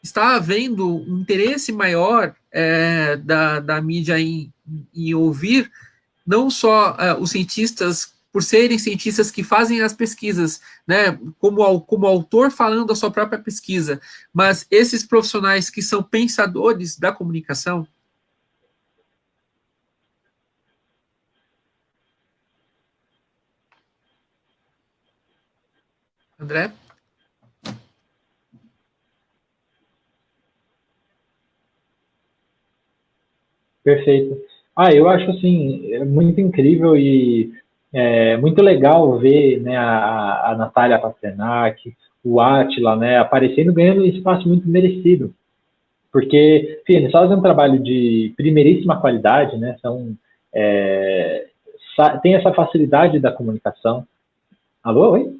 Está havendo um interesse maior da mídia em ouvir não só os cientistas, por serem cientistas que fazem as pesquisas, né, como autor falando da sua própria pesquisa, mas esses profissionais que são pensadores da comunicação? André? Perfeito. Eu acho, assim, muito incrível e muito legal ver, né, a Natália Pasternak, o Átila, né, aparecendo, ganhando um espaço muito merecido. Porque, enfim, eles fazem um trabalho de primeiríssima qualidade, né, tem essa facilidade da comunicação. Alô, oi?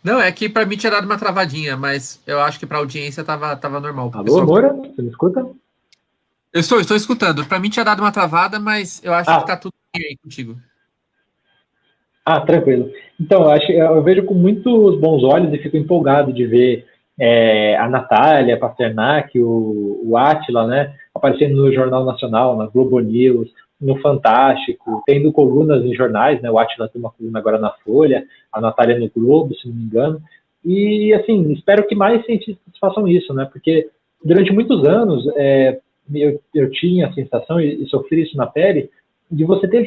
Não, é que para mim tinha dado uma travadinha, mas eu acho que para a audiência tava normal. Alô, Moura? Você me escuta? Eu estou escutando. Para mim tinha dado uma travada, mas eu acho que está tudo bem aí contigo. Tranquilo. Então, eu vejo com muitos bons olhos e fico empolgado de ver a Natália Pasternak, o Átila, né, aparecendo no Jornal Nacional, na Globo News, no Fantástico, tendo colunas em jornais, né, o Átila tem uma coluna agora na Folha, a Natália no Globo, se não me engano, e, assim, espero que mais cientistas façam isso, né, porque durante muitos anos eu tinha a sensação, e sofri isso na pele, de você ter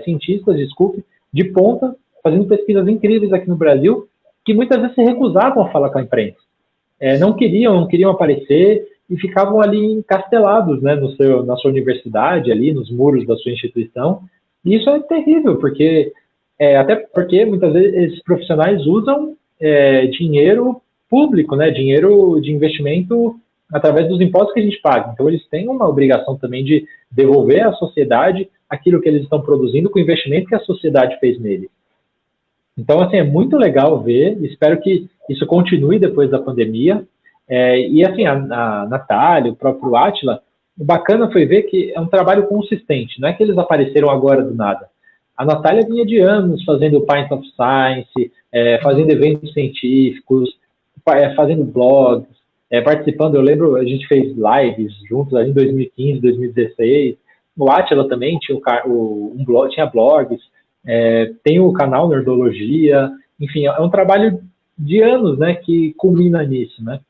cientistas, desculpe, de ponta, fazendo pesquisas incríveis aqui no Brasil, que muitas vezes se recusavam a falar com a imprensa. Não queriam aparecer e ficavam ali encastelados, né, na sua universidade, ali nos muros da sua instituição. E isso é terrível, porque até porque muitas vezes esses profissionais usam dinheiro público, né, dinheiro de investimento através dos impostos que a gente paga. Então eles têm uma obrigação também de devolver à sociedade aquilo que eles estão produzindo com o investimento que a sociedade fez neles. Então, assim, é muito legal ver, espero que isso continue depois da pandemia. E, assim, a Natália, o próprio Átila, o bacana foi ver que é um trabalho consistente, não é que eles apareceram agora do nada. A Natália vinha de anos fazendo Pint of Science, fazendo eventos científicos, fazendo blogs, participando. Eu lembro, a gente fez lives juntos ali em 2015, 2016. O Átila também tinha um blog, tinha blogs, tem o canal Nerdologia, enfim, é um trabalho de anos, né, que culmina nisso, né,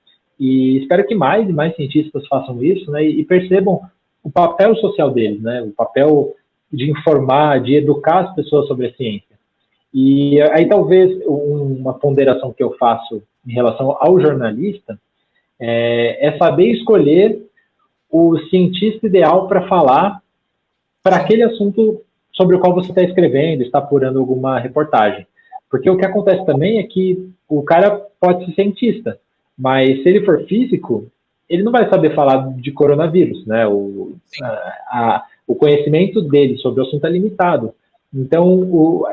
e espero que mais e mais cientistas façam isso, né, e percebam o papel social deles, né, o papel de informar, de educar as pessoas sobre a ciência. E aí talvez uma ponderação que eu faço em relação ao jornalista é saber escolher o cientista ideal para falar para aquele assunto sobre o qual você está escrevendo, está apurando alguma reportagem. Porque o que acontece também é que o cara pode ser cientista, mas se ele for físico, ele não vai saber falar de coronavírus, né? O conhecimento dele sobre o assunto é limitado. Então,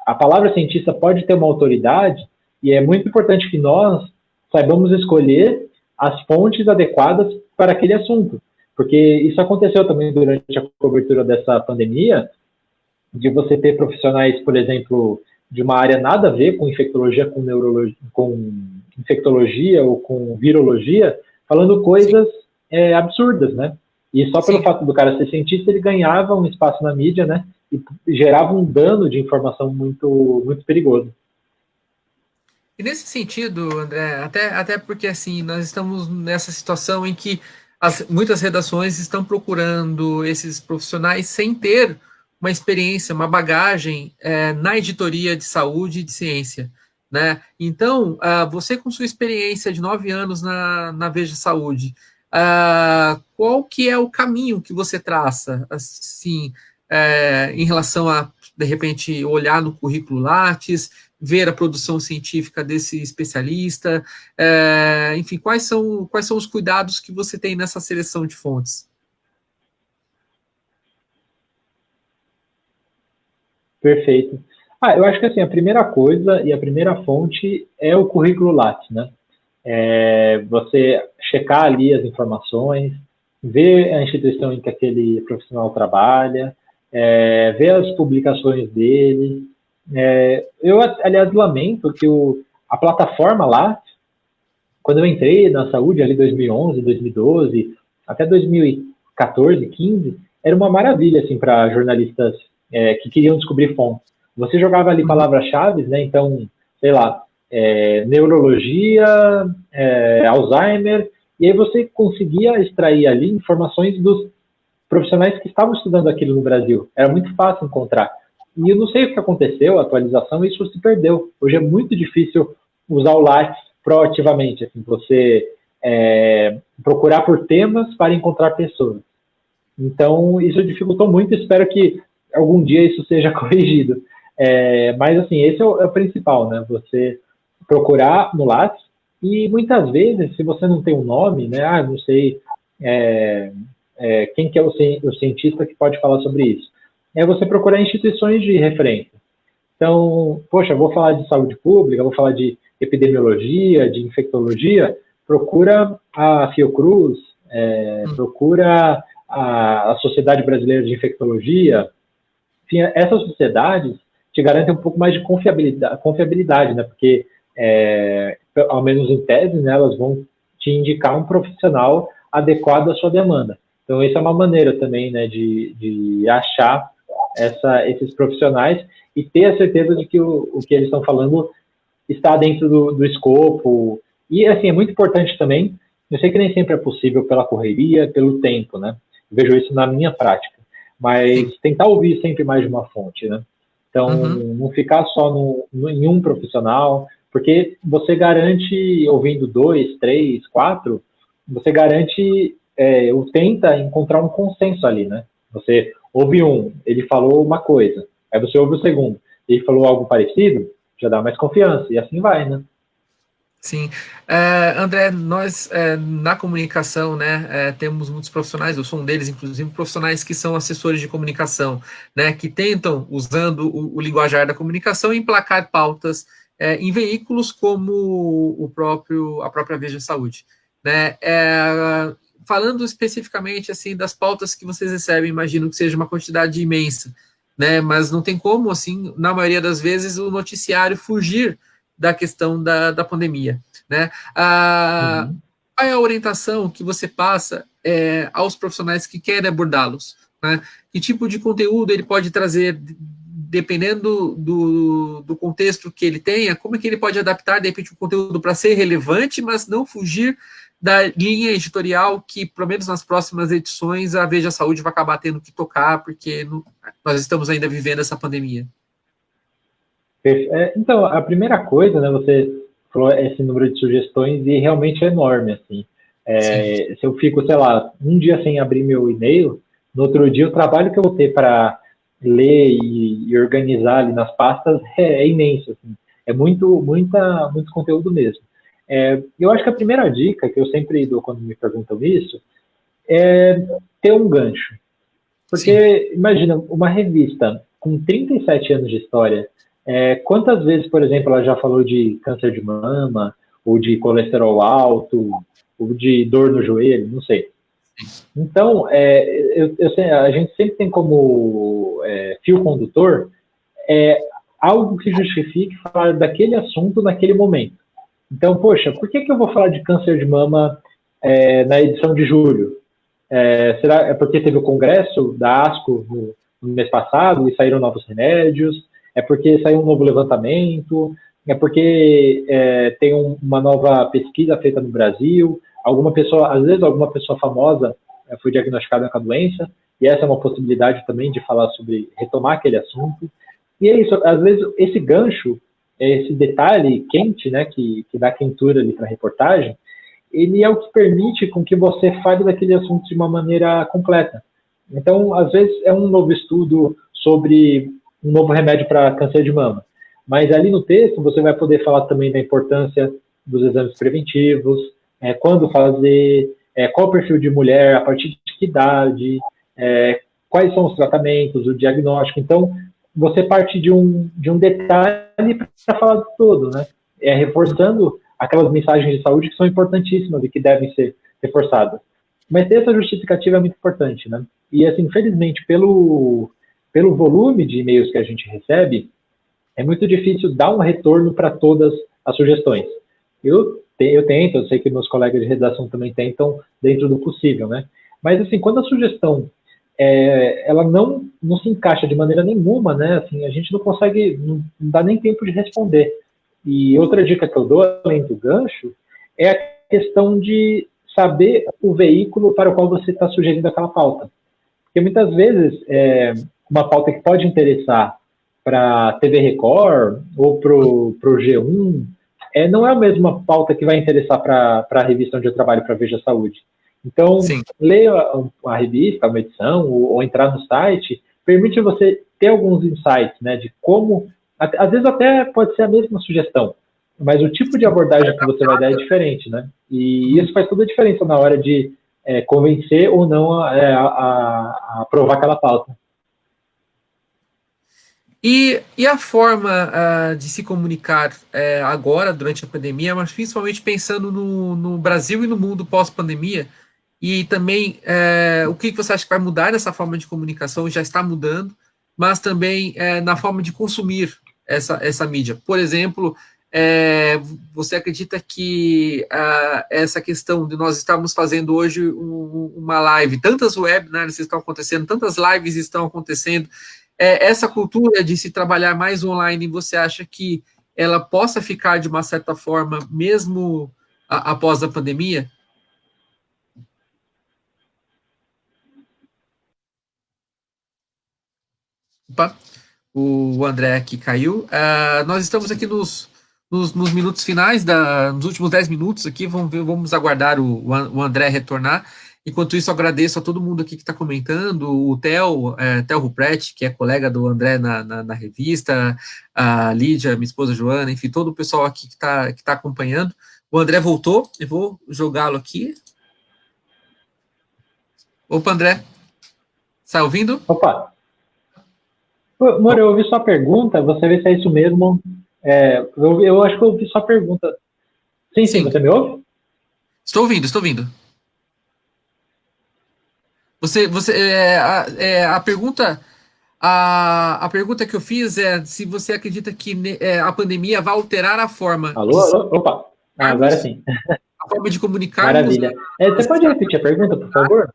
a palavra cientista pode ter uma autoridade, e é muito importante que nós saibamos escolher as fontes adequadas para aquele assunto. Porque isso aconteceu também durante a cobertura dessa pandemia, de você ter profissionais, por exemplo, de uma área nada a ver com infectologia, com neurologia, com infectologia ou com virologia, falando coisas absurdas, né? E só pelo fato do cara ser cientista, ele ganhava um espaço na mídia, né? E gerava um dano de informação muito, muito perigoso. E nesse sentido, André, até porque assim, nós estamos nessa situação em que muitas redações estão procurando esses profissionais sem ter uma experiência, uma bagagem na editoria de saúde e de ciência. Né? Então, você com sua experiência de 9 anos na Veja Saúde, qual que é o caminho que você traça assim, em relação a, de repente, olhar no currículo Lattes, ver a produção científica desse especialista, enfim, quais são os cuidados que você tem nessa seleção de fontes? Perfeito. Eu acho que assim, a primeira coisa e a primeira fonte é o currículo Lattes, né? Você checar ali as informações, ver a instituição em que aquele profissional trabalha, ver as publicações dele. Eu, aliás, lamento que a plataforma Lattes, quando eu entrei na saúde ali em 2011, 2012, até 2014, 15, era uma maravilha assim, para jornalistas que queriam descobrir fontes. Você jogava ali palavras-chave, né? Então, sei lá, neurologia, Alzheimer, e aí você conseguia extrair ali informações dos profissionais que estavam estudando aquilo no Brasil. Era muito fácil encontrar. E eu não sei o que aconteceu, a atualização, isso se perdeu. Hoje é muito difícil usar o Lattes proativamente, assim, você procurar por temas para encontrar pessoas. Então, isso dificultou muito, espero que algum dia isso seja corrigido. Mas, assim, esse é o principal, né? Você procurar no Lattes e, muitas vezes, se você não tem um nome, né? Não sei quem que é o cientista que pode falar sobre isso. É você procurar instituições de referência. Então, poxa, vou falar de saúde pública, vou falar de epidemiologia, de infectologia, procura a Fiocruz, procura a Sociedade Brasileira de Infectologia. Enfim, essas sociedades te garantem um pouco mais de confiabilidade, né? Porque, ao menos em tese, né, elas vão te indicar um profissional adequado à sua demanda. Então, essa é uma maneira também, né, de achar esses profissionais e ter a certeza de que o que eles estão falando está dentro do escopo. E, assim, é muito importante também, eu sei que nem sempre é possível pela correria, pelo tempo, né? Eu vejo isso na minha prática. Mas tentar ouvir sempre mais de uma fonte, né? Então, Uhum. não ficar só em um profissional, porque você garante, ouvindo dois, três, quatro, você garante, ou tenta encontrar um consenso ali, né? Você ouve um, ele falou uma coisa, aí você ouve o segundo, ele falou algo parecido, já dá mais confiança, e assim vai, né? Sim. André, nós na comunicação, né, temos muitos profissionais, eu sou um deles, inclusive, profissionais que são assessores de comunicação, né, que tentam, usando o linguajar da comunicação, emplacar pautas em veículos como a própria Veja Saúde, né. Falando especificamente assim das pautas que vocês recebem, imagino que seja uma quantidade imensa, né, mas não tem como, assim, na maioria das vezes, o noticiário fugir da questão da pandemia, né? Uhum. Qual é a orientação que você passa aos profissionais que querem abordá-los, né? Que tipo de conteúdo ele pode trazer, dependendo do contexto que ele tenha, como é que ele pode adaptar, de repente, o conteúdo para ser relevante, mas não fugir da linha editorial que, pelo menos nas próximas edições, a Veja Saúde vai acabar tendo que tocar, porque nós estamos ainda vivendo essa pandemia. Então, a primeira coisa, né, você falou esse número de sugestões e realmente é enorme, assim. Sim. Se eu fico, sei lá, um dia sem abrir meu e-mail, no outro dia o trabalho que eu vou ter para ler e organizar ali nas pastas é imenso, assim. É muito conteúdo mesmo. Eu acho que a primeira dica que eu sempre dou quando me perguntam isso é ter um gancho. Sim. Porque, imagina, uma revista com 37 anos de história, quantas vezes, por exemplo, ela já falou de câncer de mama, ou de colesterol alto, ou de dor no joelho, não sei. Então, a gente sempre tem como fio condutor é, algo que justifique falar daquele assunto naquele momento. Então, poxa, por que eu vou falar de câncer de mama na edição de julho? Será porque teve o congresso da ASCO no mês passado e saíram novos remédios? É porque saiu um novo levantamento? É porque tem uma nova pesquisa feita no Brasil? Alguma pessoa, às vezes, alguma pessoa famosa foi diagnosticada com a doença, e essa é uma possibilidade também de falar sobre, retomar aquele assunto. E é isso, às vezes, esse gancho, esse detalhe quente, né, que dá quentura ali para a reportagem, ele é o que permite com que você fale daquele assunto de uma maneira completa. Então, às vezes, é um novo estudo sobre um novo remédio para câncer de mama. Mas ali no texto, você vai poder falar também da importância dos exames preventivos, quando fazer, qual o perfil de mulher, a partir de que idade, quais são os tratamentos, o diagnóstico. Então, você parte de um detalhe para falar de todo, né? Reforçando aquelas mensagens de saúde que são importantíssimas e que devem ser reforçadas. Mas ter essa justificativa é muito importante, né? E, assim, infelizmente, pelo volume de e-mails que a gente recebe, é muito difícil dar um retorno para todas as sugestões. Eu tento, eu sei que meus colegas de redação também tentam, dentro do possível, né? Mas, assim, quando a sugestão ela não se encaixa de maneira nenhuma, né? Assim, a gente não consegue, não dá nem tempo de responder. E outra dica que eu dou, além do gancho, é a questão de saber o veículo para o qual você está sugerindo aquela pauta. Porque muitas vezes, uma pauta que pode interessar para a TV Record ou para o G1, não é a mesma pauta que vai interessar para a revista onde eu trabalho, para a Veja Saúde. Então, Sim. ler a revista, uma edição, ou entrar no site, permite você ter alguns insights, né, de como, às vezes até pode ser a mesma sugestão, mas o tipo de abordagem que você vai dar é diferente, né? E isso faz toda a diferença na hora de convencer ou não a aprovar aquela pauta. E a forma de se comunicar agora, durante a pandemia, mas principalmente pensando no Brasil e no mundo pós-pandemia, e também o que você acha que vai mudar nessa forma de comunicação, já está mudando, mas também na forma de consumir essa mídia. Por exemplo, você acredita que essa questão de nós estarmos fazendo hoje uma live, tantas webinars estão acontecendo, tantas lives estão acontecendo, essa cultura de se trabalhar mais online, você acha que ela possa ficar de uma certa forma, mesmo após a pandemia? Opa. o André que caiu. Nós estamos aqui nos minutos finais, nos últimos 10 minutos aqui, vamos aguardar o André retornar. Enquanto isso, agradeço a todo mundo aqui que está comentando, o Theo Ruprecht, que é colega do André na revista, a Lídia, minha esposa Joana, enfim, todo o pessoal aqui que tá acompanhando. O André voltou, eu vou jogá-lo aqui. Opa, André, está ouvindo? Opa! Moro, eu ouvi sua pergunta, você vê se é isso mesmo. Eu acho que eu ouvi sua pergunta. Sim, Sim, você me ouve? estou ouvindo. A pergunta a pergunta que eu fiz é se você acredita que a pandemia vai alterar a forma Alô, de alô? Opa! Agora sim. a forma de comunicarmos, né? Maravilha. Você pode repetir a pergunta, por favor?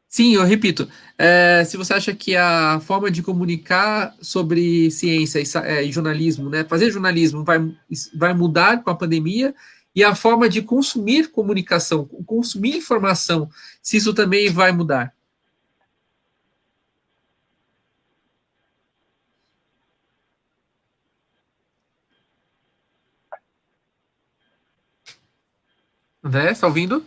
Sim, eu repito. Se você acha que a forma de comunicar sobre ciência e jornalismo, né, fazer jornalismo vai mudar com a pandemia e a forma de consumir comunicação, consumir informação, se isso também vai mudar. André, está ouvindo?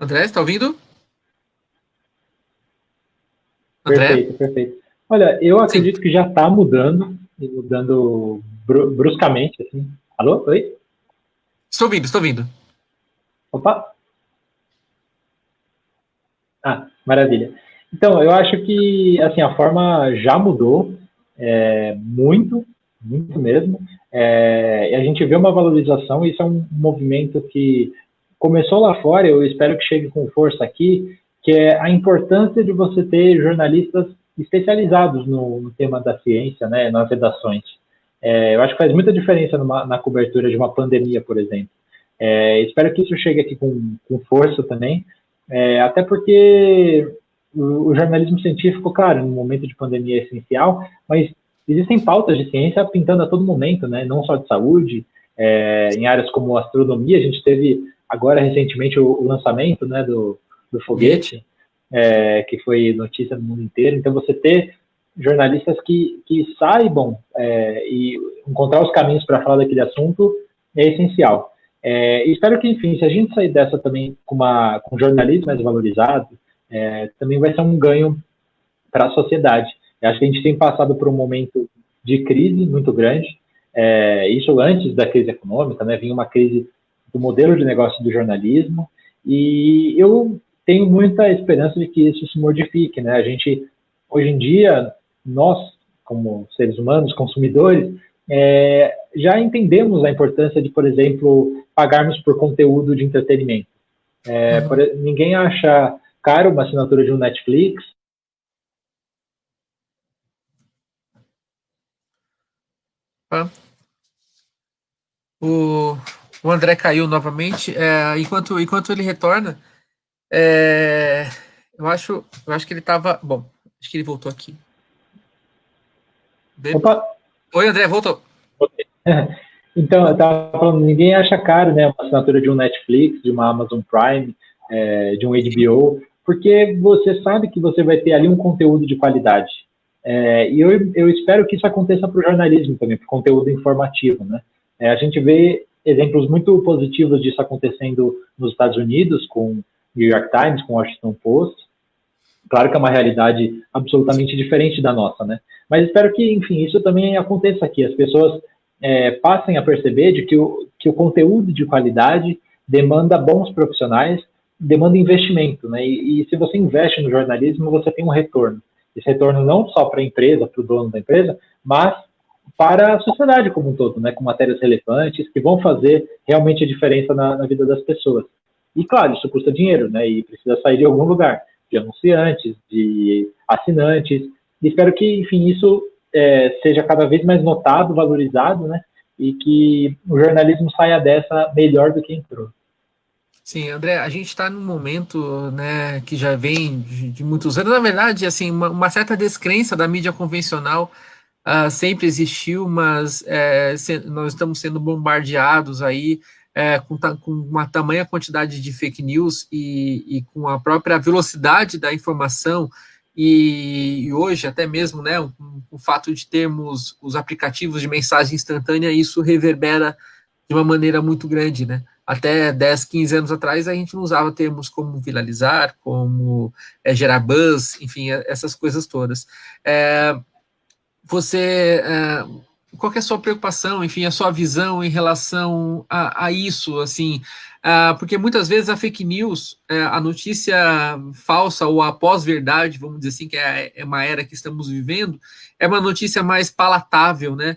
André, está ouvindo? André? Perfeito, perfeito. Olha, eu Sim, acredito que já está mudando, e mudando bruscamente, assim. Alô? Oi? estou ouvindo. Opa! Maravilha. Então, eu acho que assim a forma já mudou muito, muito mesmo. E a gente vê uma valorização. Isso é um movimento que começou lá fora. Eu espero que chegue com força aqui, que é a importância de você ter jornalistas especializados no tema da ciência, né, nas redações. Eu acho que faz muita diferença na cobertura de uma pandemia, por exemplo. Espero que isso chegue aqui com força também, até porque o jornalismo científico, claro, no momento de pandemia é essencial, mas existem pautas de ciência pintando a todo momento, né? Não só de saúde, em áreas como astronomia, a gente teve agora recentemente o lançamento, né, do foguete, que foi notícia no mundo inteiro. Então, você ter jornalistas que saibam e encontrar os caminhos para falar daquele assunto é essencial. Espero que, enfim, se a gente sair dessa também com jornalismo mais valorizado, também vai ser um ganho para a sociedade. Eu acho que a gente tem passado por um momento de crise muito grande, isso antes da crise econômica, né? Vinha uma crise do modelo de negócio do jornalismo, e eu tenho muita esperança de que isso se modifique, né? A gente, hoje em dia, nós, como seres humanos, consumidores, já entendemos a importância de, por exemplo, pagarmos por conteúdo de entretenimento. Ninguém acha caro uma assinatura de um Netflix. Ah, o, o André caiu novamente. Enquanto ele retorna, é, eu acho que ele estava. Bom, acho que ele voltou aqui. Opa! Oi, André, voltou. Então, eu estava falando, ninguém acha caro, né, uma assinatura de um Netflix, de uma Amazon Prime, de um HBO, porque você sabe que você vai ter ali um conteúdo de qualidade. E eu espero que isso aconteça para o jornalismo também, para o conteúdo informativo, né? A gente vê exemplos muito positivos disso acontecendo nos Estados Unidos, com New York Times, com Washington Post. Claro que é uma realidade absolutamente diferente da nossa, né? Mas espero que, enfim, isso também aconteça aqui. As pessoas passem a perceber de que o conteúdo de qualidade demanda bons profissionais, demanda investimento, né? E se você investe no jornalismo, você tem um retorno. Esse retorno não só para a empresa, para o dono da empresa, mas para a sociedade como um todo, né? Com matérias relevantes que vão fazer realmente a diferença na vida das pessoas. E claro, isso custa dinheiro, né? E precisa sair de algum lugar, de anunciantes, de assinantes. E espero que, enfim, isso seja cada vez mais notado, valorizado, né? E que o jornalismo saia dessa melhor do que entrou. Sim, André, a gente está num momento, né, que já vem de muitos anos. Na verdade, assim, uma certa descrença da mídia convencional sempre existiu, mas nós estamos sendo bombardeados aí com uma tamanha quantidade de fake news e com a própria velocidade da informação e hoje até mesmo, né, o fato de termos os aplicativos de mensagem instantânea, isso reverbera de uma maneira muito grande, né? Até 10, 15 anos atrás, a gente não usava termos como viralizar, como gerar buzz, enfim, essas coisas todas. Você, qual que é a sua preocupação, enfim, a sua visão em relação a isso, assim, porque muitas vezes a fake news, a notícia falsa ou a pós-verdade, vamos dizer assim, que é uma era que estamos vivendo, é uma notícia mais palatável, né?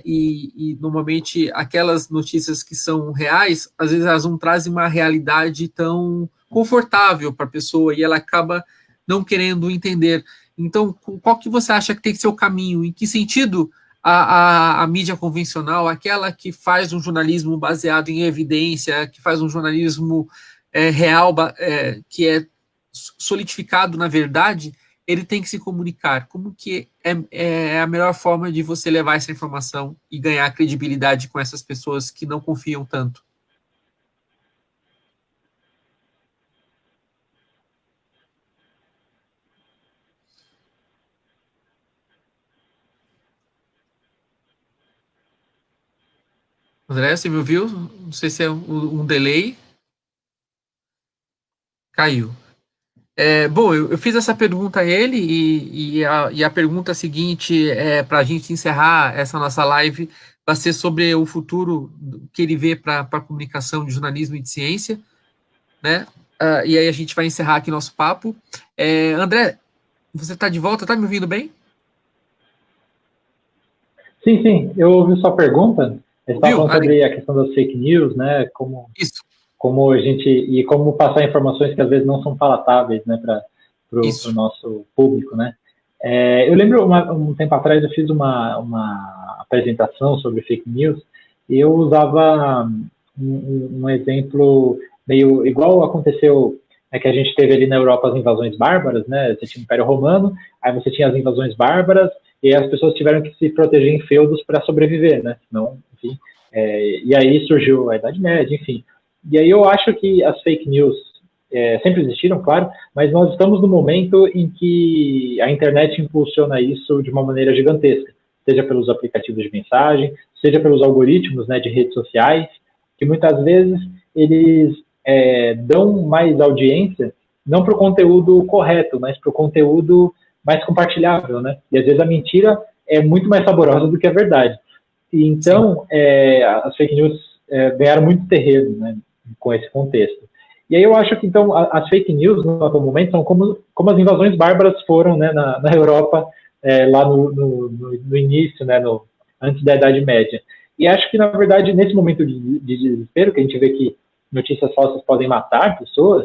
E normalmente aquelas notícias que são reais, às vezes elas não trazem uma realidade tão confortável para a pessoa e ela acaba não querendo entender. Então, qual que você acha que tem que ser o caminho? Em que sentido a mídia convencional, aquela que faz um jornalismo baseado em evidência, que faz um jornalismo real, que é solidificado na verdade, ele tem que se comunicar? Como que é a melhor forma de você levar essa informação e ganhar credibilidade com essas pessoas que não confiam tanto? André, você me ouviu? Não sei se é um delay. Caiu. Bom, eu fiz essa pergunta a ele e a pergunta seguinte para a gente encerrar essa nossa live vai ser sobre o futuro que ele vê para a comunicação de jornalismo e de ciência, né? E aí a gente vai encerrar aqui nosso papo. André, você está de volta? Está me ouvindo bem? Sim, sim, eu ouvi sua pergunta. Você estava Ouviu? falando sobre a questão das fake news, né? Isso, Como a gente e como passar informações que às vezes não são palatáveis, né, para o isso. nosso público, né? Eu lembro um tempo atrás eu fiz uma apresentação sobre fake news e eu usava um exemplo meio igual aconteceu que a gente teve ali na Europa as invasões bárbaras, né? Você tinha o Império Romano, aí você tinha as invasões bárbaras e as pessoas tiveram que se proteger em feudos para sobreviver, né? Não, enfim, e aí surgiu a Idade Média, enfim. E aí eu acho que as fake news sempre existiram, claro, mas nós estamos no momento em que a internet impulsiona isso de uma maneira gigantesca, seja pelos aplicativos de mensagem, seja pelos algoritmos, né, de redes sociais, que muitas vezes eles dão mais audiência não para o conteúdo correto, mas para o conteúdo mais compartilhável, né? E às vezes a mentira é muito mais saborosa do que a verdade. E Sim. então as fake news ganharam muito terreno, né, com esse contexto. E aí eu acho que então as fake news no atual momento são como as invasões bárbaras foram, né, na Europa lá no início, né, antes da Idade Média. E acho que na verdade nesse momento de desespero que a gente vê que notícias falsas podem matar pessoas,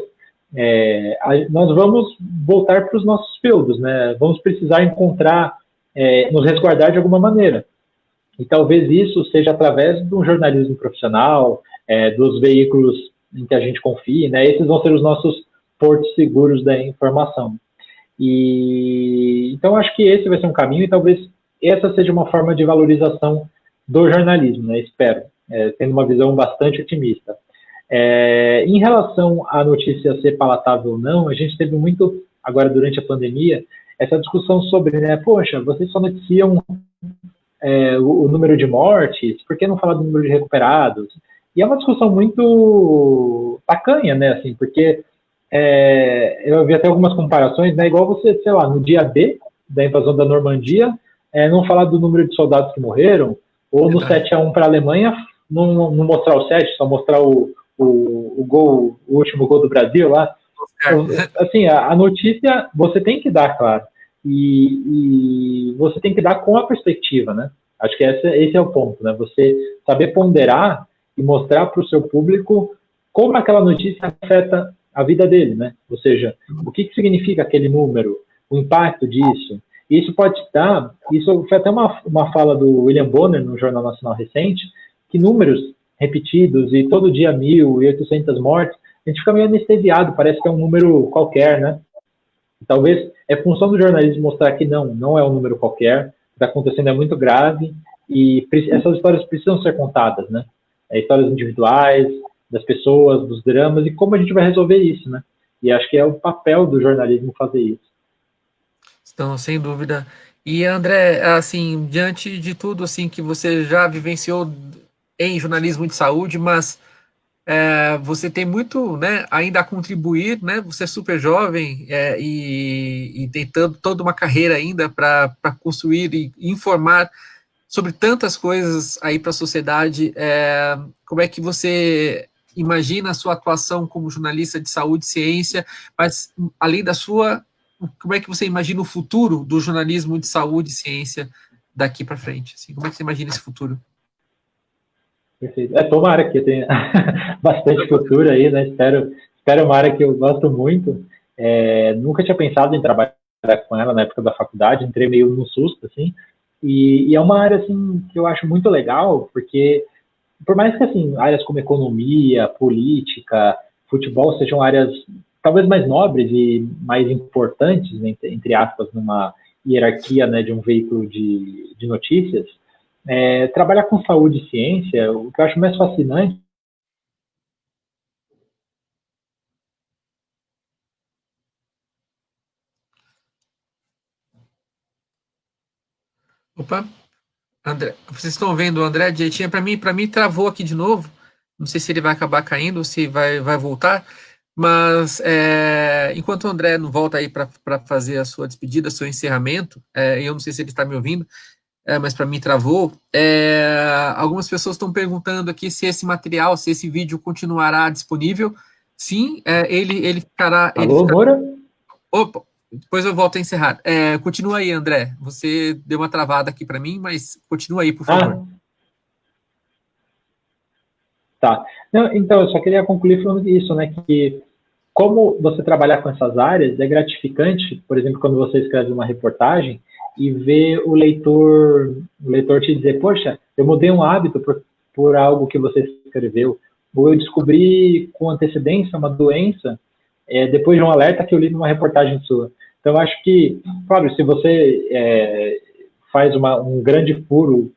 nós vamos voltar para os nossos feudos, né? Vamos precisar encontrar, nos resguardar de alguma maneira. E talvez isso seja através do jornalismo profissional, dos veículos em que a gente confie, né? Esses vão ser os nossos portos seguros da informação. E então acho que esse vai ser um caminho e talvez essa seja uma forma de valorização do jornalismo, né? Espero, tendo uma visão bastante otimista. Em relação à notícia ser palatável ou não, a gente teve muito agora durante a pandemia essa discussão sobre, né? Poxa, vocês só noticiam o número de mortes, por que não falar do número de recuperados? E é uma discussão muito tacanha, né, assim, porque eu vi até algumas comparações, né, igual você, sei lá, no dia D da invasão da Normandia, não falar do número de soldados que morreram, ou no Verdade. 7-1 para a Alemanha, não mostrar o 7, só mostrar o gol, o último gol do Brasil lá. Assim, a notícia você tem que dar, claro, e você tem que dar com a perspectiva, né? Acho que esse é o ponto, né? Você saber ponderar e mostrar para o seu público como aquela notícia afeta a vida dele, né? Ou seja, o que significa aquele número, o impacto disso. Isso pode estar, isso foi até uma fala do William Bonner no Jornal Nacional recente, que números repetidos e todo dia 1.800 mortes, a gente fica meio anestesiado, parece que é um número qualquer, né? Talvez é função do jornalismo mostrar que não é um número qualquer, o que está acontecendo é muito grave, e essas histórias precisam ser contadas, né? Histórias individuais, das pessoas, dos dramas, e como a gente vai resolver isso, né? E acho que é o papel do jornalismo fazer isso. Então, sem dúvida. E André, assim, diante de tudo assim que você já vivenciou em jornalismo de saúde, mas você tem muito, né, ainda a contribuir, né? Você é super jovem e tem toda uma carreira ainda para construir e informar sobre tantas coisas aí para a sociedade. Como é que você imagina a sua atuação como jornalista de saúde e ciência, mas além da sua, como é que você imagina o futuro do jornalismo de saúde e ciência daqui para frente? Assim, como é que você imagina esse futuro? Perfeito. Tomara que tenha bastante futuro aí, né? Espero uma área que eu gosto muito. Nunca tinha pensado em trabalhar com ela na época da faculdade, entrei meio no susto, assim. E é uma área, assim, que eu acho muito legal, porque por mais que, assim, áreas como economia, política, futebol sejam áreas talvez mais nobres e mais importantes, entre aspas, numa hierarquia, né, de um veículo de notícias, trabalhar com saúde e ciência, o que eu acho mais fascinante. Opa, André, vocês estão vendo o André direitinho? Para mim travou aqui de novo. Não sei se ele vai acabar caindo ou se vai voltar. Mas enquanto o André não volta aí para fazer a sua despedida, seu encerramento, eu não sei se ele está me ouvindo, mas para mim travou. Algumas pessoas estão perguntando aqui se esse material, se esse vídeo continuará disponível. Sim, ele ficará. Alô, Moura? Opa, depois eu volto a encerrar. Continua aí, André. Você deu uma travada aqui para mim, mas continua aí, por favor. Ah, tá. Não, então, eu só queria concluir falando isso, né, que como você trabalhar com essas áreas é gratificante, por exemplo, quando você escreve uma reportagem e vê o leitor te dizer, poxa, eu mudei um hábito por algo que você escreveu, ou eu descobri com antecedência uma doença depois de um alerta que eu li numa reportagem sua. Então, eu acho que, claro, se você faz um grande furo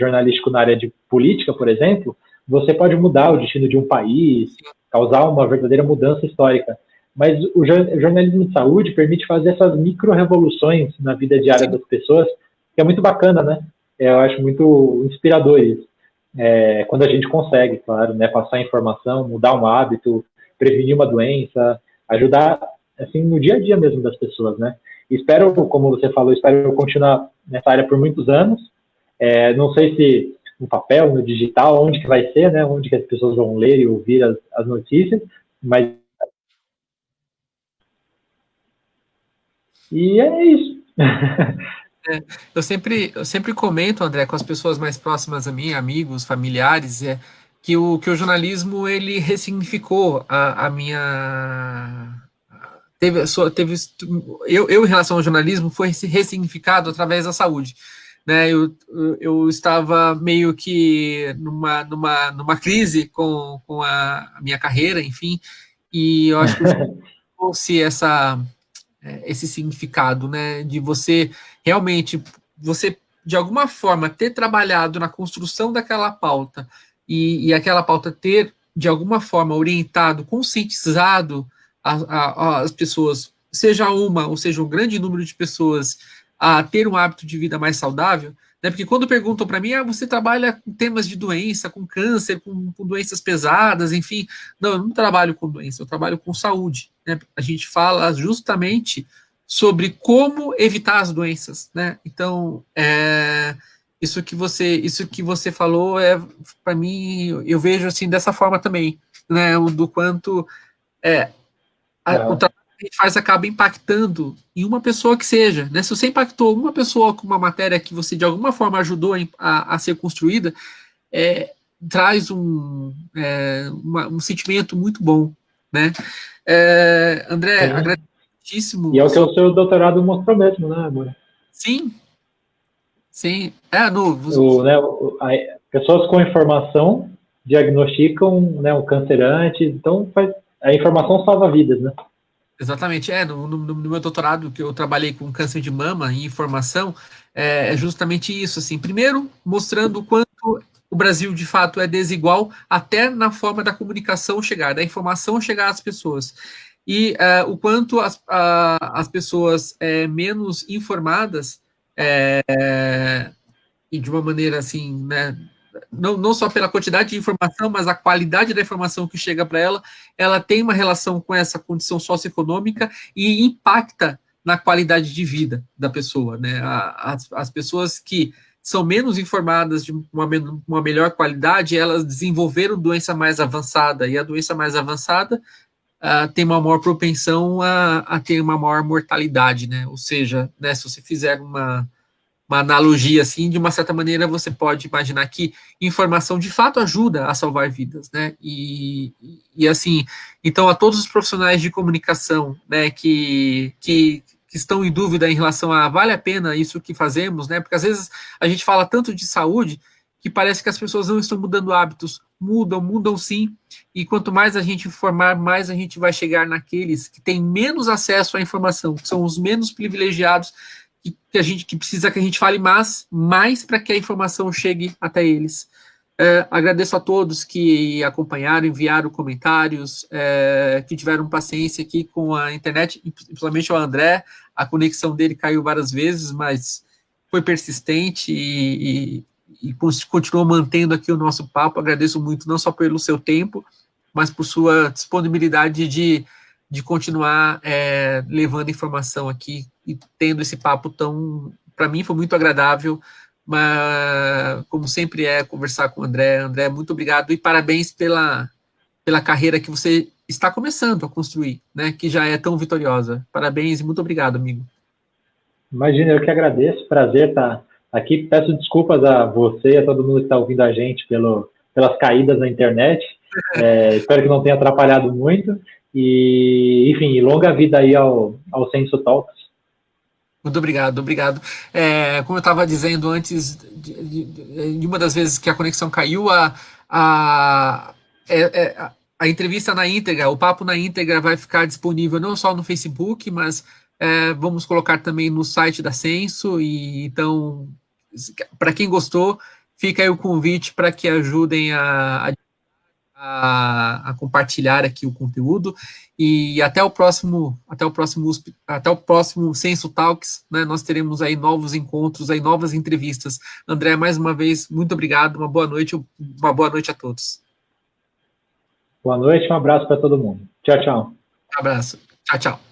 jornalístico na área de política, por exemplo, você pode mudar o destino de um país, causar uma verdadeira mudança histórica. Mas o jornalismo de saúde permite fazer essas micro-revoluções na vida diária das pessoas, que é muito bacana, né? Eu acho muito inspirador isso. Quando a gente consegue, claro, né, passar informação, mudar um hábito, prevenir uma doença, ajudar assim no dia a dia mesmo das pessoas, né? Espero, como você falou, espero continuar nessa área por muitos anos. Não sei se no papel, no digital, onde que vai ser, né? Onde que as pessoas vão ler e ouvir as notícias, mas e é isso. Eu sempre comento, André, com as pessoas mais próximas a mim, amigos, familiares, que o jornalismo ele ressignificou a minha. Eu, em relação ao jornalismo, foi ressignificado através da saúde. Né, eu estava meio que numa crise com a minha carreira, enfim, e eu acho que o jornalismo trouxe esse significado, né, de você realmente, você de alguma forma ter trabalhado na construção daquela pauta e aquela pauta ter de alguma forma orientado, conscientizado as pessoas, seja uma ou seja um grande número de pessoas a ter um hábito de vida mais saudável, né? Porque quando perguntam para mim, você trabalha com temas de doença, com câncer, com doenças pesadas, enfim, não, eu não trabalho com doença, eu trabalho com saúde. Né? A gente fala justamente sobre como evitar as doenças, né? Então, isso que você falou para mim, eu vejo assim dessa forma também, né? Do quanto o trabalho que a gente faz acaba impactando em uma pessoa que seja, né? Se você impactou uma pessoa com uma matéria que você de alguma forma ajudou a ser construída, é, traz um sentimento muito bom, né? André, Sim. E agradecidíssimo. é o que o seu doutorado mostrou mesmo, né, amor? Sim, sim. Né, pessoas com informação diagnosticam, né, um câncer antes, então a informação salva vidas, né? Exatamente, no meu doutorado, que eu trabalhei com câncer de mama e informação, é justamente isso, assim, primeiro, mostrando o quanto o Brasil, de fato, é desigual até na forma da comunicação chegar, da informação chegar às pessoas, e o quanto as pessoas menos informadas, e de uma maneira, assim, né, não só pela quantidade de informação, mas a qualidade da informação que chega para ela, ela tem uma relação com essa condição socioeconômica e impacta na qualidade de vida da pessoa, né? As pessoas que são menos informadas de uma melhor qualidade, elas desenvolveram doença mais avançada, e a doença mais avançada tem uma maior propensão a ter uma maior mortalidade, né? Ou seja, né, se você fizer uma analogia assim, de uma certa maneira você pode imaginar que informação de fato ajuda a salvar vidas, né? E assim, então a todos os profissionais de comunicação, né, que estão em dúvida em relação a vale a pena isso que fazemos, né? Porque às vezes a gente fala tanto de saúde que parece que as pessoas não estão mudando hábitos, mudam sim, e quanto mais a gente informar, mais a gente vai chegar naqueles que têm menos acesso à informação, que são os menos privilegiados, que precisa que a gente fale mais para que a informação chegue até eles. Agradeço a todos que acompanharam, enviaram comentários, que tiveram paciência aqui com a internet, principalmente o André. A conexão dele caiu várias vezes, mas foi persistente e continuou mantendo aqui o nosso papo. Agradeço muito, não só pelo seu tempo, mas por sua disponibilidade de continuar levando informação aqui e tendo esse papo tão, para mim foi muito agradável, mas como sempre conversar com o André. André, muito obrigado e parabéns pela carreira que você está começando a construir, né, que já é tão vitoriosa. Parabéns e muito obrigado, amigo. Imagina, eu que agradeço, prazer estar aqui. Peço desculpas a você e a todo mundo que está ouvindo a gente pelas caídas na internet. Espero que não tenha atrapalhado muito. E, enfim, longa vida aí ao Senso Talks. Muito obrigado, obrigado. Como eu estava dizendo antes, de uma das vezes que a conexão caiu, a, a entrevista na íntegra, o papo na íntegra vai ficar disponível não só no Facebook, mas vamos colocar também no site da Censo. E então, para quem gostou, fica aí o convite para que ajudem a compartilhar aqui o conteúdo e até o próximo Censo Talks, né? Nós teremos aí novos encontros, aí novas entrevistas. André, mais uma vez, muito obrigado, uma boa noite a todos. Boa noite, um abraço para todo mundo. Tchau, tchau. Um abraço. Tchau, tchau.